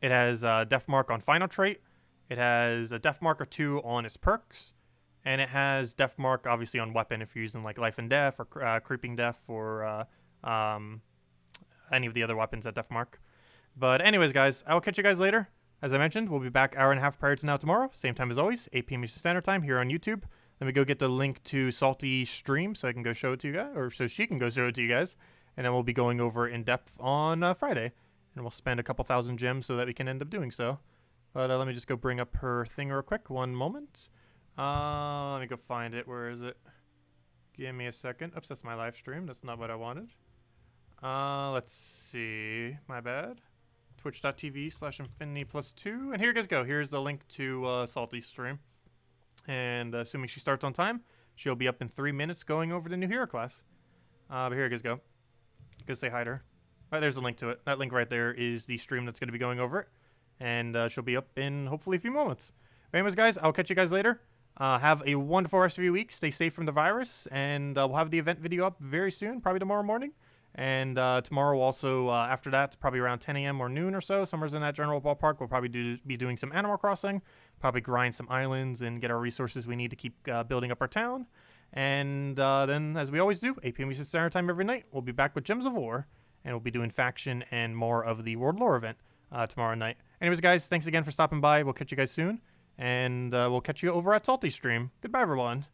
It has def mark on final trait. It has a def mark or 2 on its perks. And it has def mark obviously on weapon if you're using like life and death or creeping death or any of the other weapons at def mark. But anyways, guys, I will catch you guys later. As I mentioned, we'll be back hour and a half prior to now tomorrow. Same time as always, 8 p.m. Eastern Standard Time here on YouTube. Let me go get the link to Salty's stream so I can go show it to you guys, or so she can go show it to you guys. And then we'll be going over in depth on Friday. And we'll spend a couple thousand gems so that we can end up doing so. But let me just go bring up her thing real quick. 1 moment. Let me go find it. Where is it? Give me a second. Oops, that's my live stream. That's not what I wanted. Let's see. My bad. Twitch.tv/infinity+2. And here you guys go. Here's the link to Salty's stream. And assuming she starts on time, she'll be up in 3 minutes going over the new hero class. But here you guys go. Go say hi to her. All right, there's the link to it. That link right there is the stream that's going to be going over it. And she'll be up in hopefully a few moments. But anyways, guys, I'll catch you guys later. Have a wonderful rest of your week. Stay safe from the virus. And we'll have the event video up very soon, probably tomorrow morning. And tomorrow also, after that, probably around 10 a.m. or noon or so, somewhere in that general ballpark, we'll probably be doing some Animal Crossing, probably grind some islands and get our resources we need to keep building up our town. And then, as we always do, 8 p.m. Eastern Standard Time every night, we'll be back with Gems of War, and we'll be doing faction and more of the World Lore event tomorrow night. Anyways, guys, thanks again for stopping by. We'll catch you guys soon, and we'll catch you over at Salty Stream. Goodbye, everyone.